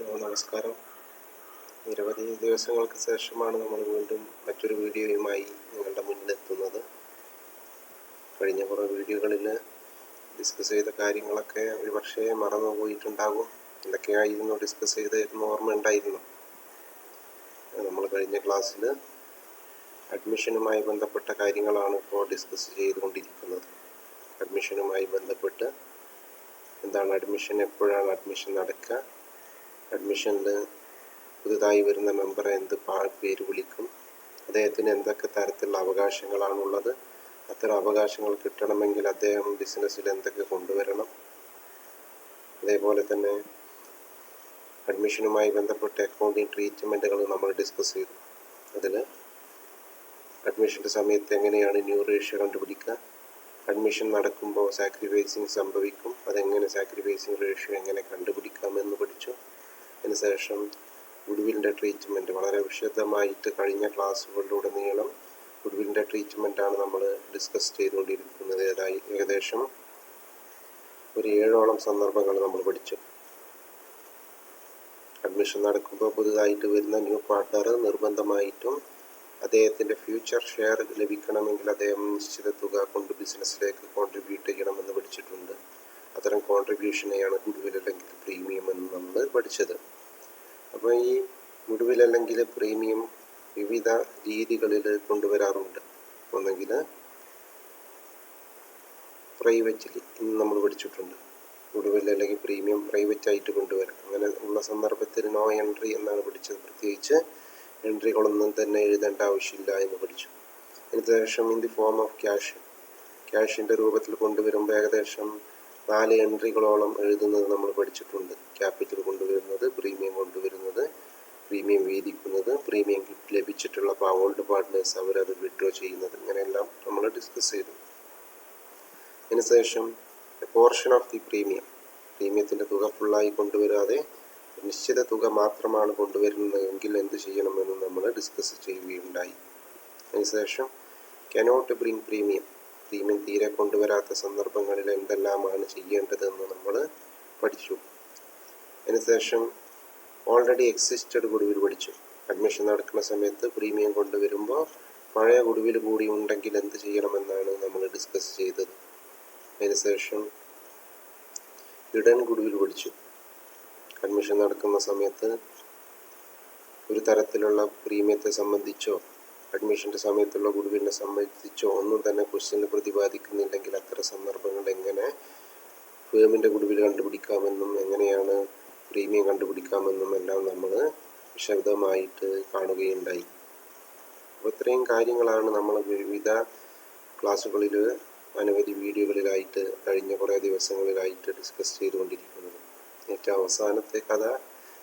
നമസ്കാരം. നിരവധി ദിവസങ്ങൾക്ക് ശേഷമാണ് നമ്മൾ വീണ്ടും മറ്റൊരു വീഡിയോയുമായി നിങ്ങളുടെ മുന്നിലെത്തുന്നത്. കഴിഞ്ഞ കുറേ വീഡിയോകളിൽ ഡിസ്കസ് ചെയ്ത കാര്യങ്ങളൊക്കെ ഒരു പക്ഷേ മറന്നു പോയിട്ടുണ്ടാകും. എന്തൊക്കെയായിരുന്നു ഡിസ്കസ് ചെയ്തതെന്ന് ഓർമ്മ ഉണ്ടായിരുന്നു. നമ്മൾ കഴിഞ്ഞ ക്ലാസ്സിൽ അഡ്മിഷനുമായി ബന്ധപ്പെട്ട കാര്യങ്ങളാണ് ഇപ്പോൾ ഡിസ്കസ് ചെയ്തുകൊണ്ടിരിക്കുന്നത്. അഡ്മിഷനുമായി ബന്ധപ്പെട്ട് എന്താണ് അഡ്മിഷൻ, എപ്പോഴാണ് അഡ്മിഷൻ നടക്കുക, അഡ്മിഷനിൽ പുതുതായി വരുന്ന മെമ്പറെ എന്ത് പേര് വിളിക്കും, അദ്ദേഹത്തിന് എന്തൊക്കെ തരത്തിലുള്ള അവകാശങ്ങളാണുള്ളത്, അത്തരം അവകാശങ്ങൾ കിട്ടണമെങ്കിൽ അദ്ദേഹം ബിസിനസ്സിൽ എന്തൊക്കെ കൊണ്ടുവരണം, അതേപോലെ തന്നെ അഡ്മിഷനുമായി ബന്ധപ്പെട്ട അക്കൗണ്ടിങ് ട്രീറ്റ്മെൻറ്റുകൾ നമ്മൾ ഡിസ്കസ് ചെയ്തു. അതിൽ അഡ്മിഷൻ്റെ സമയത്ത് എങ്ങനെയാണ് ന്യൂ റേഷ്യോ കണ്ടുപിടിക്കുക, അഡ്മിഷൻ നടക്കുമ്പോൾ സാക്രിഫൈസിങ് സംഭവിക്കും, അതെങ്ങനെ സാക്രിഫൈസിങ് റേഷ്യോ എങ്ങനെ കണ്ടുപിടിക്കാമെന്ന് പഠിച്ചു. അതിനുശേഷം ഗുഡ്വില്ലിൻ്റെ ട്രീറ്റ്മെൻറ്റ് വളരെ വിശദമായിട്ട് കഴിഞ്ഞ ക്ലാസ്സുകളിലുടനീളം ഗുഡ്വില്ലിൻ്റെ ട്രീറ്റ്മെൻറ്റാണ് നമ്മൾ ഡിസ്കസ് ചെയ്തുകൊണ്ടിരിക്കുന്നത്. ഏകദേശം ഒരു 7ഓളം സന്ദർഭങ്ങൾ നമ്മൾ പഠിച്ചു. അഡ്മിഷൻ നടക്കുമ്പോൾ പുതുതായിട്ട് വരുന്ന ന്യൂ പാർട്ട്ണർ നിർബന്ധമായിട്ടും അദ്ദേഹത്തിൻ്റെ ഫ്യൂച്ചർ ഷെയർ ലഭിക്കണമെങ്കിൽ അദ്ദേഹം നിശ്ചിത തുക കൊണ്ട് ബിസിനസ്സിലേക്ക് കോൺട്രിബ്യൂട്ട് ചെയ്യണമെന്ന് പഠിച്ചിട്ടുണ്ട്. അത്തരം കോൺട്രിബ്യൂഷനെയാണ് ഗുഡ്വിൽ അല്ലെങ്കിൽ പ്രീമിയം എന്ന് നമ്മൾ പഠിച്ചത്. അപ്പോൾ ഈ ഗുഡ്വിൽ അല്ലെങ്കിൽ പ്രീമിയം വിവിധ രീതികളിൽ കൊണ്ടുവരാറുണ്ട്. ഒന്നെങ്കിൽ പ്രൈവറ്റ്ലി നമ്മൾ പഠിച്ചിട്ടുണ്ട്. ഗുഡ്വിൽ അല്ലെങ്കിൽ പ്രീമിയം പ്രൈവറ്റായിട്ട് കൊണ്ടുവരാം. അങ്ങനെ ഉള്ള സന്ദർഭത്തിൽ നോ എൻട്രി എന്നാണ് പഠിച്ചത്. പ്രത്യേകിച്ച് എൻട്രികളൊന്നും തന്നെ എഴുതേണ്ട ആവശ്യമില്ല എന്ന് പഠിച്ചു. അതിനുശേഷം ഇൻ ദി ഫോം ഓഫ് ക്യാഷിൻ്റെ രൂപത്തിൽ കൊണ്ടുവരുമ്പോൾ ഏകദേശം 4 എൻട്രികളോളം എഴുതുന്നത് നമ്മൾ പഠിച്ചിട്ടുണ്ട്. ക്യാപിറ്റൽ കൊണ്ടുവരുന്നത്, പ്രീമിയം കൊണ്ടുവരുന്നത്, പ്രീമിയം വീതിക്കുന്നത്, പ്രീമിയം ഗിഫ്റ്റ് ലഭിച്ചിട്ടുള്ള ഓൾഡ് പാർട്ട്നേഴ്സ് അവരത് വിഡ്രോ ചെയ്യുന്നത്, ഇങ്ങനെയെല്ലാം നമ്മൾ ഡിസ്കസ് ചെയ്തു. അതിനുശേഷം പോർഷൻ ഓഫ് ദി പ്രീമിയത്തിൻ്റെ തുക ഫുള്ളായി കൊണ്ടുവരാതെ നിശ്ചിത തുക മാത്രമാണ് കൊണ്ടുവരുന്നതെങ്കിൽ എന്ത് ചെയ്യണമെന്ന് നമ്മൾ ഡിസ്കസ് ചെയ്യുകയുണ്ടായി. അതിനുശേഷം കനോട്ട് ബ്രിങ് പ്രീമിയം തീരെ കൊണ്ടുവരാത്ത സന്ദർഭങ്ങളിൽ എന്തെല്ലാമാണ് ചെയ്യേണ്ടതെന്ന് നമ്മൾ പഠിച്ചു. അതിനുശേഷം ഓൾറെഡി എക്സിസ്റ്റഡ് ഗുഡ്വിൽ പഠിച്ചു. അഡ്മിഷൻ നടക്കുന്ന സമയത്ത് പ്രീമിയം കൊണ്ടുവരുമ്പോൾ പഴയ ഗുഡ്വിൽ കൂടി ഉണ്ടെങ്കിൽ എന്ത് ചെയ്യണമെന്നാണ് നമ്മൾ ഡിസ്കസ് ചെയ്തത്. അതിനുശേഷം ഹിഡൻ ഗുഡ്വിൽ പഠിച്ചു. അഡ്മിഷൻ നടക്കുന്ന സമയത്ത് ഒരു തരത്തിലുള്ള പ്രീമിയത്തെ സംബന്ധിച്ചോ അഡ്മിഷൻ്റെ സമയത്തുള്ള ഗുഡ്വിലിനെ സംബന്ധിച്ചോ ഒന്നും തന്നെ ക്വസ്റ്റ്യനിൽ പ്രതിപാദിക്കുന്നില്ലെങ്കിൽ അത്തരം സന്ദർഭങ്ങൾ എങ്ങനെ ഫേമിൻ്റെ ഗുഡ്വിൽ കണ്ടുപിടിക്കാമെന്നും എങ്ങനെയാണ് പ്രീമിയം കണ്ടുപിടിക്കാമെന്നും എല്ലാം നമ്മൾ വിശദമായിട്ട് കാണുകയുണ്ടായി. അപ്പോൾ ഇത്രയും കാര്യങ്ങളാണ് നമ്മൾ വിവിധ ക്ലാസ്സുകളിൽ അനവധി വീഡിയോകളിലായിട്ട് കഴിഞ്ഞ കുറേ ദിവസങ്ങളിലായിട്ട് ഡിസ്കസ് ചെയ്തുകൊണ്ടിരിക്കുന്നത്. ഏറ്റവും അവസാനത്തെ കഥ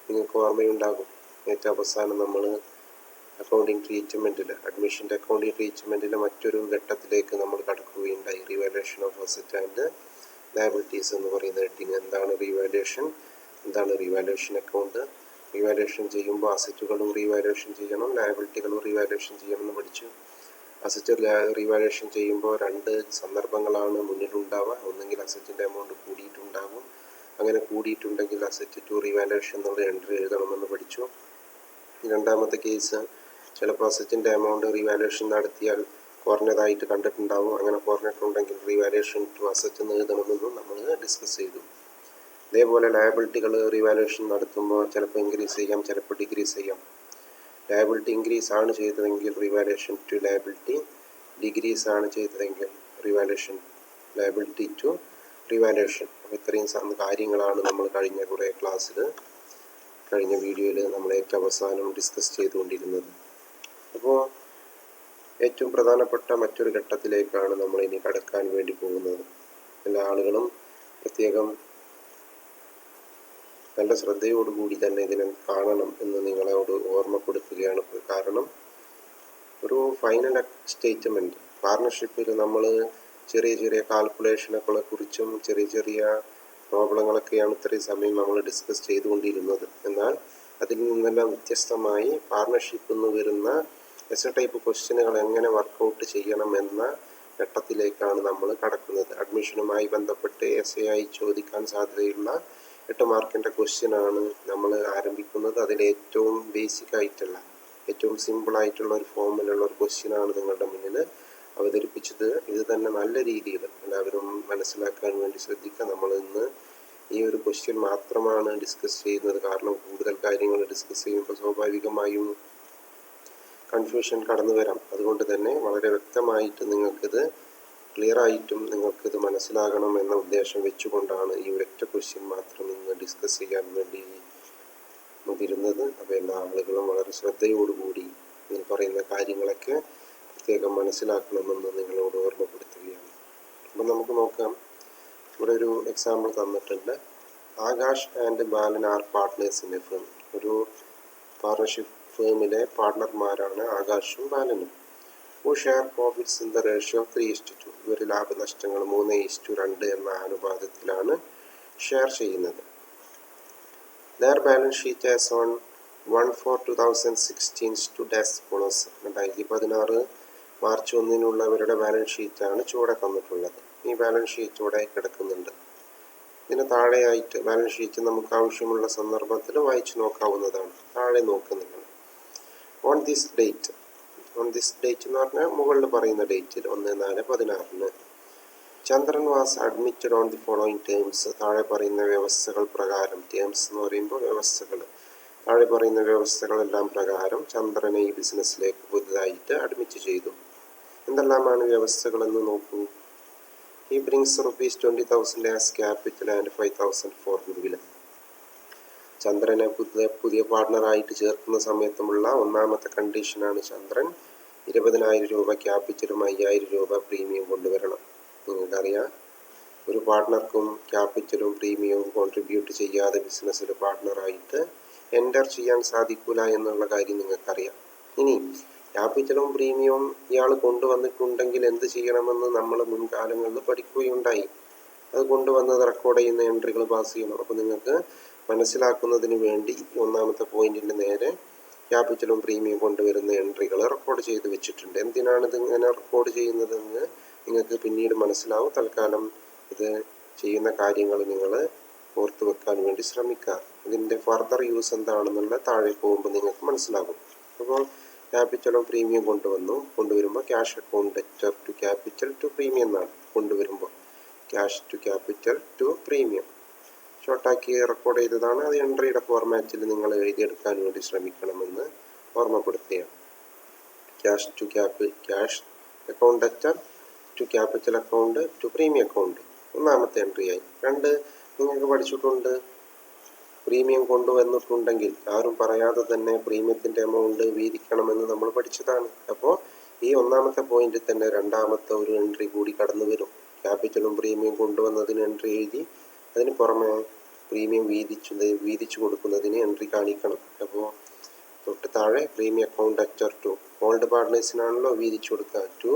നിങ്ങൾക്ക് ഓർമ്മയുണ്ടാകും. ഏറ്റവും അവസാനം നമ്മൾ അക്കൗണ്ടിങ് ട്രീറ്റ്മെൻറ്റിൽ അഡ്മിഷൻ്റെ അക്കൗണ്ടിങ് ട്രീറ്റ്മെൻറ്റിൽ മറ്റൊരു ഘട്ടത്തിലേക്ക് നമ്മൾ കടക്കുകയുണ്ടായി. Revaluation of asset and liabilities എന്ന് പറയുന്ന ഹെഡിങ്. എന്താണ് റിവാലുവേഷൻ, എന്താണ് റിവാലുവേഷൻ അക്കൗണ്ട്, റിവാലുവേഷൻ ചെയ്യുമ്പോൾ അസറ്റുകളും റിവാലുവേഷൻ ചെയ്യണം, ലയബിലിറ്റികളും റിവാലുവേഷൻ ചെയ്യണമെന്ന് പഠിച്ചു. അസറ്റ് റിവാലുവേഷൻ ചെയ്യുമ്പോൾ 2 സന്ദർഭങ്ങളാണ് മുന്നിലുണ്ടാവുക. ഒന്നെങ്കിൽ അസറ്റിൻ്റെ എമൗണ്ട് കൂടിയിട്ടുണ്ടാകും, അങ്ങനെ കൂടിയിട്ടുണ്ടെങ്കിൽ അസറ്റ് ടു റിവാലുവേഷൻ എന്നുള്ള എൻട്രി എഴുതണമെന്ന് പഠിച്ചു. രണ്ടാമത്തെ കേസ് ചിലപ്പോൾ അസറ്റിൻ്റെ എമൗണ്ട് റിവാലുവേഷൻ നടത്തിയാൽ കുറഞ്ഞതായിട്ട് കണ്ടിട്ടുണ്ടാവും. അങ്ങനെ കുറഞ്ഞിട്ടുണ്ടെങ്കിൽ റിവാലുവേഷൻ ടു അസറ്റ് എന്ന് എഴുതണമെന്നും നമ്മൾ ഡിസ്കസ് ചെയ്തു. ഇതേപോലെ ലയബിലിറ്റികൾ റിവാലുവേഷൻ നടത്തുമ്പോൾ ചിലപ്പോൾ ഇൻക്രീസ് ചെയ്യാം, ചിലപ്പോൾ ഡിക്രീസ് ചെയ്യാം. ലയബിലിറ്റി ഇൻക്രീസ് ആണ് ചെയ്തതെങ്കിൽ റിവാലുവേഷൻ ടു ലയബിലിറ്റി, ഡിക്രീസ് ആണ് ചെയ്തതെങ്കിൽ റിവാലുവേഷൻ ലയബിലിറ്റി ടു റിവാലുവേഷൻ. അപ്പോൾ ഇത്രയും കാര്യങ്ങളാണ് നമ്മൾ കഴിഞ്ഞ കുറേ ക്ലാസ്സിൽ കഴിഞ്ഞ വീഡിയോയിൽ നമ്മൾ ഏറ്റവും അവസാനം ഡിസ്കസ് ചെയ്തുകൊണ്ടിരുന്നത്. അപ്പോൾ ഏറ്റവും പ്രധാനപ്പെട്ട മറ്റൊരു ഘട്ടത്തിലേക്കാണ് നമ്മൾ ഇനി കടക്കാൻ വേണ്ടി പോകുന്നത്. എല്ലാ ആളുകളും പ്രത്യേകം നല്ല ശ്രദ്ധയോടുകൂടി തന്നെ ഇതിനെ കാണണം എന്ന് നിങ്ങളോട് ഓർമ്മപ്പെടുത്തുകയാണ്. കാരണം ഒരു ഫൈനൽ സ്റ്റേറ്റ്മെൻറ്റ് പാർട്ണർഷിപ്പിൽ നമ്മൾ ചെറിയ കാൽക്കുലേഷനുകളെ കുറിച്ചും ചെറിയ പ്രോബ്ലങ്ങളൊക്കെയാണ് ഇത്രയും സമയം നമ്മൾ ഡിസ്കസ് ചെയ്തുകൊണ്ടിരുന്നത്. എന്നാൽ അതിൽ നിന്നെല്ലാം വ്യത്യസ്തമായി പാർട്ണർഷിപ്പിൽ നിന്ന് വരുന്ന ടൈപ്പ് ക്വസ്റ്റ്യനുകൾ എങ്ങനെ വർക്കൗട്ട് ചെയ്യണം എന്ന ഘട്ടത്തിലേക്കാണ് നമ്മൾ കടക്കുന്നത്. അഡ്മിഷനുമായി ബന്ധപ്പെട്ട് SAI ചോദിക്കാൻ സാധ്യതയുള്ള 8 മാർക്കിൻ്റെ ക്വസ്റ്റ്യനാണ് നമ്മൾ അതിൽ ഏറ്റവും ബേസിക് ആയിട്ടുള്ള ഏറ്റവും സിമ്പിളായിട്ടുള്ള ഒരു ഫോമിലുള്ള ഒരു ക്വസ്റ്റ്യനാണ് നിങ്ങളുടെ മുന്നിൽ അവതരിപ്പിച്ചത്. ഇത് തന്നെ നല്ല രീതിയിൽ എല്ലാവരും മനസ്സിലാക്കാൻ വേണ്ടി ശ്രദ്ധിക്കുക. നമ്മൾ ഇന്ന് ഈ ഒരു ക്വസ്റ്റ്യൻ മാത്രമാണ് ഡിസ്കസ് ചെയ്യുന്നത്. കാരണം കൂടുതൽ കാര്യങ്ങൾ ഡിസ്കസ് ചെയ്യുമ്പോൾ സ്വാഭാവികമായും കൺഫ്യൂഷൻ കടന്നു വരാം. അതുകൊണ്ട് തന്നെ വളരെ വ്യക്തമായിട്ട് നിങ്ങൾക്കിത് ക്ലിയർ ആയിട്ടും നിങ്ങൾക്കിത് മനസ്സിലാകണം എന്ന ഉദ്ദേശം വെച്ചുകൊണ്ടാണ് ഈ ഒരൊറ്റ ക്വസ്റ്റ്യൻ മാത്രം ഇന്ന് ഡിസ്കസ് ചെയ്യാൻ വേണ്ടി മുതിരുന്നത്. അപ്പോൾ എല്ലാ ആളുകളും വളരെ ശ്രദ്ധയോടുകൂടി ഇതിൽ പറയുന്ന കാര്യങ്ങളൊക്കെ പ്രത്യേകം മനസ്സിലാക്കണമെന്ന് നിങ്ങളോട് ഓർമ്മപ്പെടുത്തുകയാണ്. അപ്പം നമുക്ക് നോക്കാം. ഇവിടെ ഒരു എക്സാമ്പിൾ തന്നിട്ടുണ്ട്. Akash and Balan are partners in a firm. ഒരു പാർട്ണർഷിപ്പ് ഫേമിലെ പാർട്ണർമാരാണ് ആകാശും ബാലനും. Who share profits in the ratio of 3:2. ഇവർ ലാഭനഷ്ടങ്ങൾ 3:2 എന്ന അനുപാതത്തിലാണ് ഷെയർ ചെയ്യുന്നത്. Their balance sheet as on 1/4/2016 stood as follows. 2016 March 1 അവരുടെ ബാലൻസ് ഷീറ്റാണ് ചുവടെ തന്നിട്ടുള്ളത്. ഈ ബാലൻസ് ഷീറ്റ് ചുവടെ കിടക്കുന്നുണ്ട്. ഇതിന് താഴെയായിട്ട് ബാലൻസ് ഷീറ്റ് നമുക്ക് ആവശ്യമുള്ള സന്ദർഭത്തിൽ വായിച്ചു നോക്കാവുന്നതാണ്. താഴെ നോക്കുക. ഓൺ ദിസ് ഡേറ്റ് എന്ന് പറഞ്ഞാൽ മുകളിൽ പറയുന്ന ഡേറ്റിൽ 1/4/16 Chandran was admitted on the following terms. താഴെ പറയുന്ന വ്യവസ്ഥകൾ പ്രകാരം, ടേംസ് എന്ന് പറയുമ്പോൾ വ്യവസ്ഥകൾ, താഴെ പറയുന്ന വ്യവസ്ഥകളെല്ലാം പ്രകാരം ചന്ദ്രനെ ഈ ബിസിനസ്സിലേക്ക് പുതുതായിട്ട് അഡ്മിറ്റ് ചെയ്തു. എന്തെല്ലാമാണ് വ്യവസ്ഥകൾ എന്ന് നോക്കൂ. He brings ₹20,000 as capital and 5,000 for goodwill. ചന്ദ്രനെ പുതിയ പാർട്ണറായിട്ട് ചേർക്കുന്ന സമയത്തുമുള്ള ഒന്നാമത്തെ കണ്ടീഷനാണ് ചന്ദ്രൻ 20,000 രൂപ ക്യാപിറ്റലും 5,000 രൂപ പ്രീമിയം കൊണ്ടുവരണം. നിങ്ങൾക്കറിയാം, ഒരു പാർട്ട്ണർക്കും ക്യാപിറ്റലും പ്രീമിയവും കോൺട്രിബ്യൂട്ട് ചെയ്യാതെ ബിസിനസ്സിൽ പാർട്ട്ണറായിട്ട് എൻ്റർ ചെയ്യാൻ സാധിക്കില്ല എന്നുള്ള കാര്യം നിങ്ങൾക്കറിയാം. ഇനി ക്യാപിറ്റലും പ്രീമിയവും ഇയാൾ കൊണ്ടുവന്നിട്ടുണ്ടെങ്കിൽ എന്ത് ചെയ്യണമെന്ന് നമ്മൾ മുൻകാലങ്ങളിൽ പഠിക്കുകയുണ്ടായി. അത് കൊണ്ടുവന്നത് റെക്കോർഡ് ചെയ്യുന്ന എൻട്രികൾ പാസ് ചെയ്യണം. അപ്പോൾ നിങ്ങൾക്ക് മനസ്സിലാക്കുന്നതിന് വേണ്ടി ഒന്നാമത്തെ പോയിന്റിൻ്റെ നേരെ ക്യാപിറ്റലും പ്രീമിയം കൊണ്ടുവരുന്ന എൻട്രികൾ റെക്കോർഡ് ചെയ്ത് വെച്ചിട്ടുണ്ട്. എന്തിനാണ് ഇതിങ്ങനെ റെക്കോർഡ് ചെയ്യുന്നതെന്ന് നിങ്ങൾക്ക് പിന്നീട് മനസ്സിലാവും. തൽക്കാലം ഇത് ചെയ്യുന്ന കാര്യങ്ങൾ നിങ്ങൾ ഓർത്തു വെക്കാൻ വേണ്ടി ശ്രമിക്കുക. ഇതിൻ്റെ ഫർദർ യൂസ് എന്താണെന്നുള്ള താഴെ പോകുമ്പോൾ നിങ്ങൾക്ക് മനസ്സിലാകും. അപ്പോൾ ക്യാപിറ്റലും പ്രീമിയം കൊണ്ടുവരുമ്പോൾ cash account debtor to capital to premium എന്നാണ് കൊണ്ടുവരുമ്പോൾ. Cash to capital to premium ഷോർട്ടാക്കി റെക്കോർഡ് ചെയ്തതാണ്. അത് എൻട്രിയുടെ ഫോർമാറ്റിൽ നിങ്ങൾ എഴുതിയെടുക്കാൻ വേണ്ടി ശ്രമിക്കണമെന്ന് ഓർമ്മപ്പെടുത്തുകയാണ്. Cash account debtor to capital account to premium account ഒന്നാമത്തെ എൻട്രി ആയി. 2 നിങ്ങൾക്ക് പഠിച്ചിട്ടുണ്ട്. പ്രീമിയം കൊണ്ടുവന്നിട്ടുണ്ടെങ്കിൽ ആരും പറയാതെ തന്നെ പ്രീമിയത്തിൻ്റെ എമൗണ്ട് വീതിക്കണമെന്ന് നമ്മൾ പഠിച്ചതാണ്. അപ്പോൾ ഈ ഒന്നാമത്തെ പോയിന്റിൽ തന്നെ രണ്ടാമത്തെ ഒരു എൻട്രി കൂടി കടന്നു വരും. ക്യാപിറ്റലും പ്രീമിയം കൊണ്ടുവന്നതിന് എൻട്രി എഴുതി, അതിന് പുറമെ പ്രീമിയം വീതിച്ചു കൊടുക്കുന്നതിന് എൻട്രി കാണിക്കണം. അപ്പോൾ തൊട്ട് താഴെ premium account debtor to old പാർട്ട്നേഴ്സിനാണല്ലോ വീതിച്ചു കൊടുക്കുക. ടു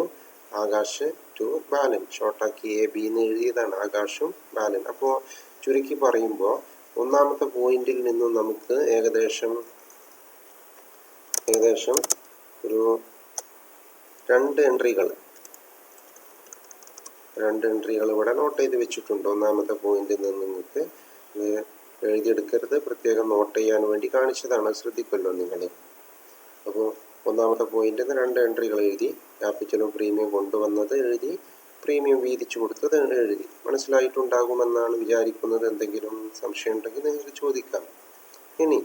ആകാശ് ടു ബാലൻ, ഷോർട്ടാക്കി AB എന്ന് എഴുതിയതാണ്, ആകാശും ബാലൻ. അപ്പോൾ ചുരുക്കി പറയുമ്പോൾ ഒന്നാമത്തെ പോയിന്റിൽ നിന്നും നമുക്ക് ഏകദേശം ഒരു 2 എൻട്രികൾ ഇവിടെ നോട്ട് ചെയ്ത് വെച്ചിട്ടുണ്ട്. ഒന്നാമത്തെ പോയിന്റിൽ നിന്ന് നിങ്ങൾക്ക് എഴുതിയെടുക്കരുത്, പ്രത്യേകം നോട്ട് ചെയ്യാൻ വേണ്ടി കാണിച്ചതാണ്. ശ്രദ്ധിക്കുമല്ലോ നിങ്ങൾ. അപ്പോൾ ഒന്നാമത്തെ പോയിന്റിൽ നിന്ന് 2 എൻട്രികൾ എഴുതി, ക്യാപിറ്റലും പ്രീമിയം കൊണ്ടുവന്നത് എഴുതി, പ്രീമിയം വീതിച്ചു കൊടുത്തത് എഴുതി. മനസ്സിലായിട്ടുണ്ടാകുമെന്നാണ് വിചാരിക്കുന്നത്. എന്തെങ്കിലും സംശയം ഉണ്ടെങ്കിൽ നിങ്ങൾക്ക് ചോദിക്കാം. ഇനി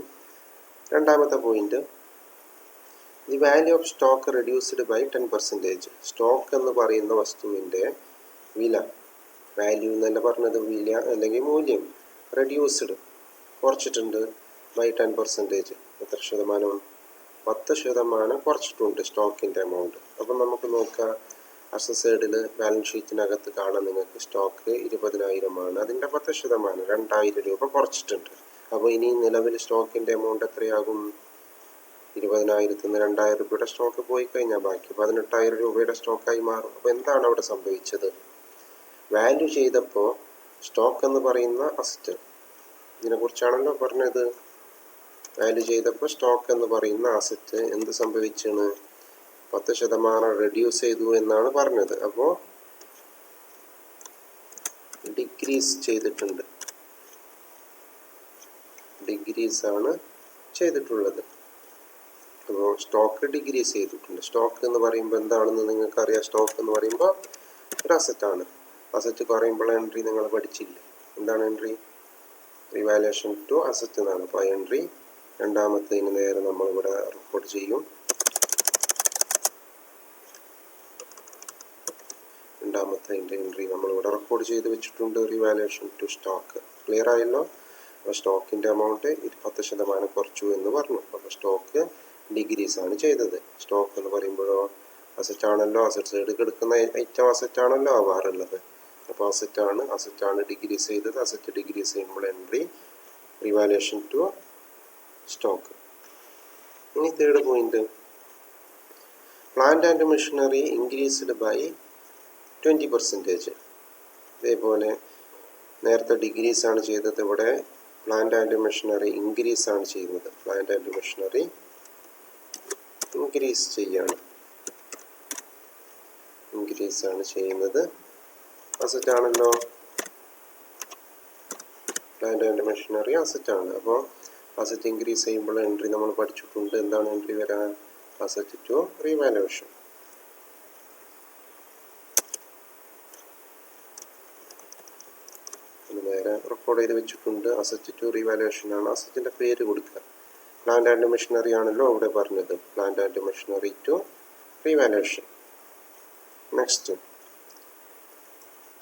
രണ്ടാമത്തെ point, the value of stock reduced by 10%. Stock എന്ന് പറയുന്ന വസ്തുവിൻ്റെ വില, വാല്യൂ എന്നല്ല പറഞ്ഞത്, വില അല്ലെങ്കിൽ മൂല്യം, റെഡ്യൂസ്ഡ് കുറച്ചിട്ടുണ്ട് ബൈ 10%. എത്ര ശതമാനം? 10% കുറച്ചിട്ടുണ്ട് സ്റ്റോക്കിൻ്റെ എമൗണ്ട്. അപ്പം നമുക്ക് നോക്കാം. അസറ്റ് സൈഡിൽ ബാലൻസ് ഷീറ്റിനകത്ത് കാണാൻ നിങ്ങൾക്ക് സ്റ്റോക്ക് 20,000 അതിൻ്റെ 10% 2,000 രൂപ കുറച്ചിട്ടുണ്ട്. അപ്പോൾ ഇനി നിലവിൽ സ്റ്റോക്കിൻ്റെ എമൗണ്ട് എത്രയാകും? 20,000 നിന്ന് 2,000 രൂപയുടെ സ്റ്റോക്ക് പോയി കഴിഞ്ഞാൽ ബാക്കി 18,000 രൂപയുടെ സ്റ്റോക്കായി മാറും. അപ്പോൾ എന്താണ് അവിടെ സംഭവിച്ചത്? വാല്യൂ ചെയ്തപ്പോൾ സ്റ്റോക്ക് എന്ന് പറയുന്ന അസറ്റ്, ഇതിനെക്കുറിച്ചാണല്ലോ പറഞ്ഞത്. വാല്യൂ ചെയ്തപ്പോൾ സ്റ്റോക്ക് എന്ന് പറയുന്ന അസറ്റ് എന്ത് സംഭവിച്ചാണ്? 10% റെഡ്യൂസ് ചെയ്തു എന്നാണ് പറഞ്ഞത്. അപ്പോൾ ഡിക്രീസ് ചെയ്തിട്ടുണ്ട്, ഡിക്രീസ് ആണ് ചെയ്തിട്ടുള്ളത്. അപ്പോൾ സ്റ്റോക്ക് ഡിക്രീസ് ചെയ്തിട്ടുണ്ട്. സ്റ്റോക്ക് എന്ന് പറയുമ്പോൾ എന്താണെന്ന് നിങ്ങൾക്കറിയാം. സ്റ്റോക്ക് എന്ന് പറയുമ്പോൾ ഒരു അസറ്റാണ്. അസറ്റ് പറയുമ്പോൾ എൻട്രി നിങ്ങൾ പഠിച്ചില്ലേ? എന്താണ് എൻട്രി? റിവാലുവേഷൻ ടു അസറ്റ് എന്നാണ്. അപ്പോൾ എൻട്രി രണ്ടാമത്തേന് നേരെ നമ്മളിവിടെ റിപ്പോർട്ട് ചെയ്യും. രണ്ടാമത്തെ എൻട്രി നമ്മളിവിടെ റെക്കോർഡ് ചെയ്ത് വെച്ചിട്ടുണ്ട്. Revaluation to stock. ക്ലിയർ ആയല്ലോ? അപ്പോൾ സ്റ്റോക്കിൻ്റെ എമൗണ്ട് 10% കുറച്ചു എന്ന് പറഞ്ഞു. അപ്പോൾ സ്റ്റോക്ക് ഡിക്രീസ് ആണ് ചെയ്തത്. സ്റ്റോക്ക് എന്ന് പറയുമ്പോഴോ അസറ്റ് ആണല്ലോ. അസറ്റ് സൈഡ് കിടക്കുന്ന ഐറ്റം അസറ്റ് ആണല്ലോ ആവാറുള്ളത്. അപ്പോൾ അസറ്റാണ് ഡിക്രീസ് ചെയ്തത്. അസറ്റ് ഡിക്രീസ് ചെയ്യുമ്പോൾ എൻട്രി റിവാലുവേഷൻ ടു സ്റ്റോക്ക്. ഇനി third point, plant and machinery increased by 20%. ഇതേപോലെ നേരത്തെ ഡിക്രീസ് ആണ് ചെയ്തത്, ഇവിടെ പ്ലാന്റ് ആൻഡ് മെഷീനറി ഇൻക്രീസ് ആണ് ചെയ്യുന്നത്. പ്ലാന്റ് ആൻഡ് മെഷീനറി ഇൻക്രീസ് ആണ് ചെയ്യുന്നത്. അസറ്റ് ആണല്ലോ. പ്ലാന്റ് ആൻഡ് മെഷീനറി അസറ്റ് ആണ്. അപ്പോൾ അസറ്റ് ഇൻക്രീസ് ചെയ്യുമ്പോൾ എൻട്രി നമ്മൾ പഠിച്ചിട്ടുണ്ട്. എന്താണ് എൻട്രി വരാൻ? Asset to revaluation. നേരെ റെക്കോർഡ് ചെയ്ത് വെച്ചിട്ടുണ്ട്. അസറ്റ് ടു റീവാലുവേഷൻ ആണ്. അസറ്റിന്റെ പേര് കൊടുക്കുക. പ്ലാന്റ് ആൻഡ് മെഷീനറി ആണല്ലോ ഇവിടെ പറഞ്ഞത്. Plant and machinery to revaluation. Next,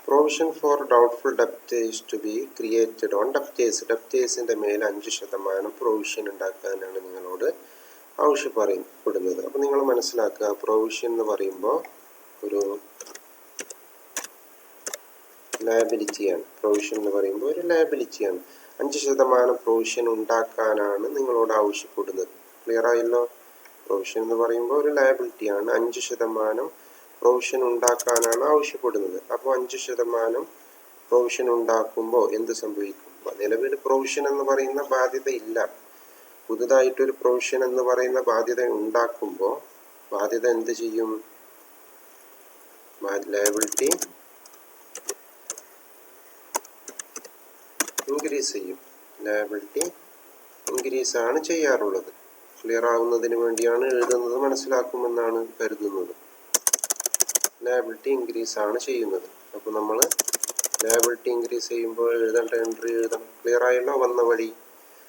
provision for doubtful debtors to be created on debtors. ഡെപ്റ്റേഴ്സിന്റെ മേൽ 5% പ്രൊവിഷൻ ഉണ്ടാക്കാനാണ് നിങ്ങളോട് ആവശ്യപ്പെടുന്നത്. അപ്പോൾ നിങ്ങൾ മനസ്സിലാക്കുക, പ്രൊവിഷൻ എന്ന് പറയുമ്പോൾ ഒരു ലയബിലിറ്റിയാണ്. പ്രൊവിഷൻ എന്ന് പറയുമ്പോൾ ഒരു ലയബിലിറ്റിയാണ്. 5% പ്രൊവിഷൻ ഉണ്ടാക്കാനാണ് നിങ്ങളോട് ആവശ്യപ്പെടുന്നത്. ക്ലിയർ ആയല്ലോ? പ്രൊവിഷൻ എന്ന് പറയുമ്പോൾ ഒരു ലയബിലിറ്റിയാണ്. 5% പ്രൊവിഷൻ ഉണ്ടാക്കാനാണ് ആവശ്യപ്പെടുന്നത്. അപ്പോൾ 5% പ്രൊവിഷൻ ഉണ്ടാക്കുമ്പോൾ എന്ത് സംഭവിക്കും? നിലവിൽ പ്രൊവിഷൻ എന്ന് പറയുന്ന ബാധ്യത ഇല്ല. പുതുതായിട്ടൊരു പ്രൊവിഷൻ എന്ന് പറയുന്ന ബാധ്യത ഉണ്ടാക്കുമ്പോൾ ബാധ്യത എന്ത് ചെയ്യും? ലയബിലിറ്റി ഇൻക്രീസ് ചെയ്യും. ലയബിലിറ്റി ഇൻക്രീസ് ആണ് ചെയ്യാറുള്ളത്. ക്ലിയർ ആവുന്നതിന് വേണ്ടിയാണ് എഴുതുന്നത്, മനസ്സിലാക്കുമെന്നാണ് കരുതുന്നത്. ലയബിലിറ്റി ഇൻക്രീസ് ആണ് ചെയ്യുന്നത്. അപ്പോൾ നമ്മൾ ലയബിലിറ്റി ഇൻക്രീസ് ചെയ്യുമ്പോൾ എഴുതേണ്ട എൻട്രി എഴുതണം. ക്ലിയർ ആയല്ലോ വന്ന വഴി?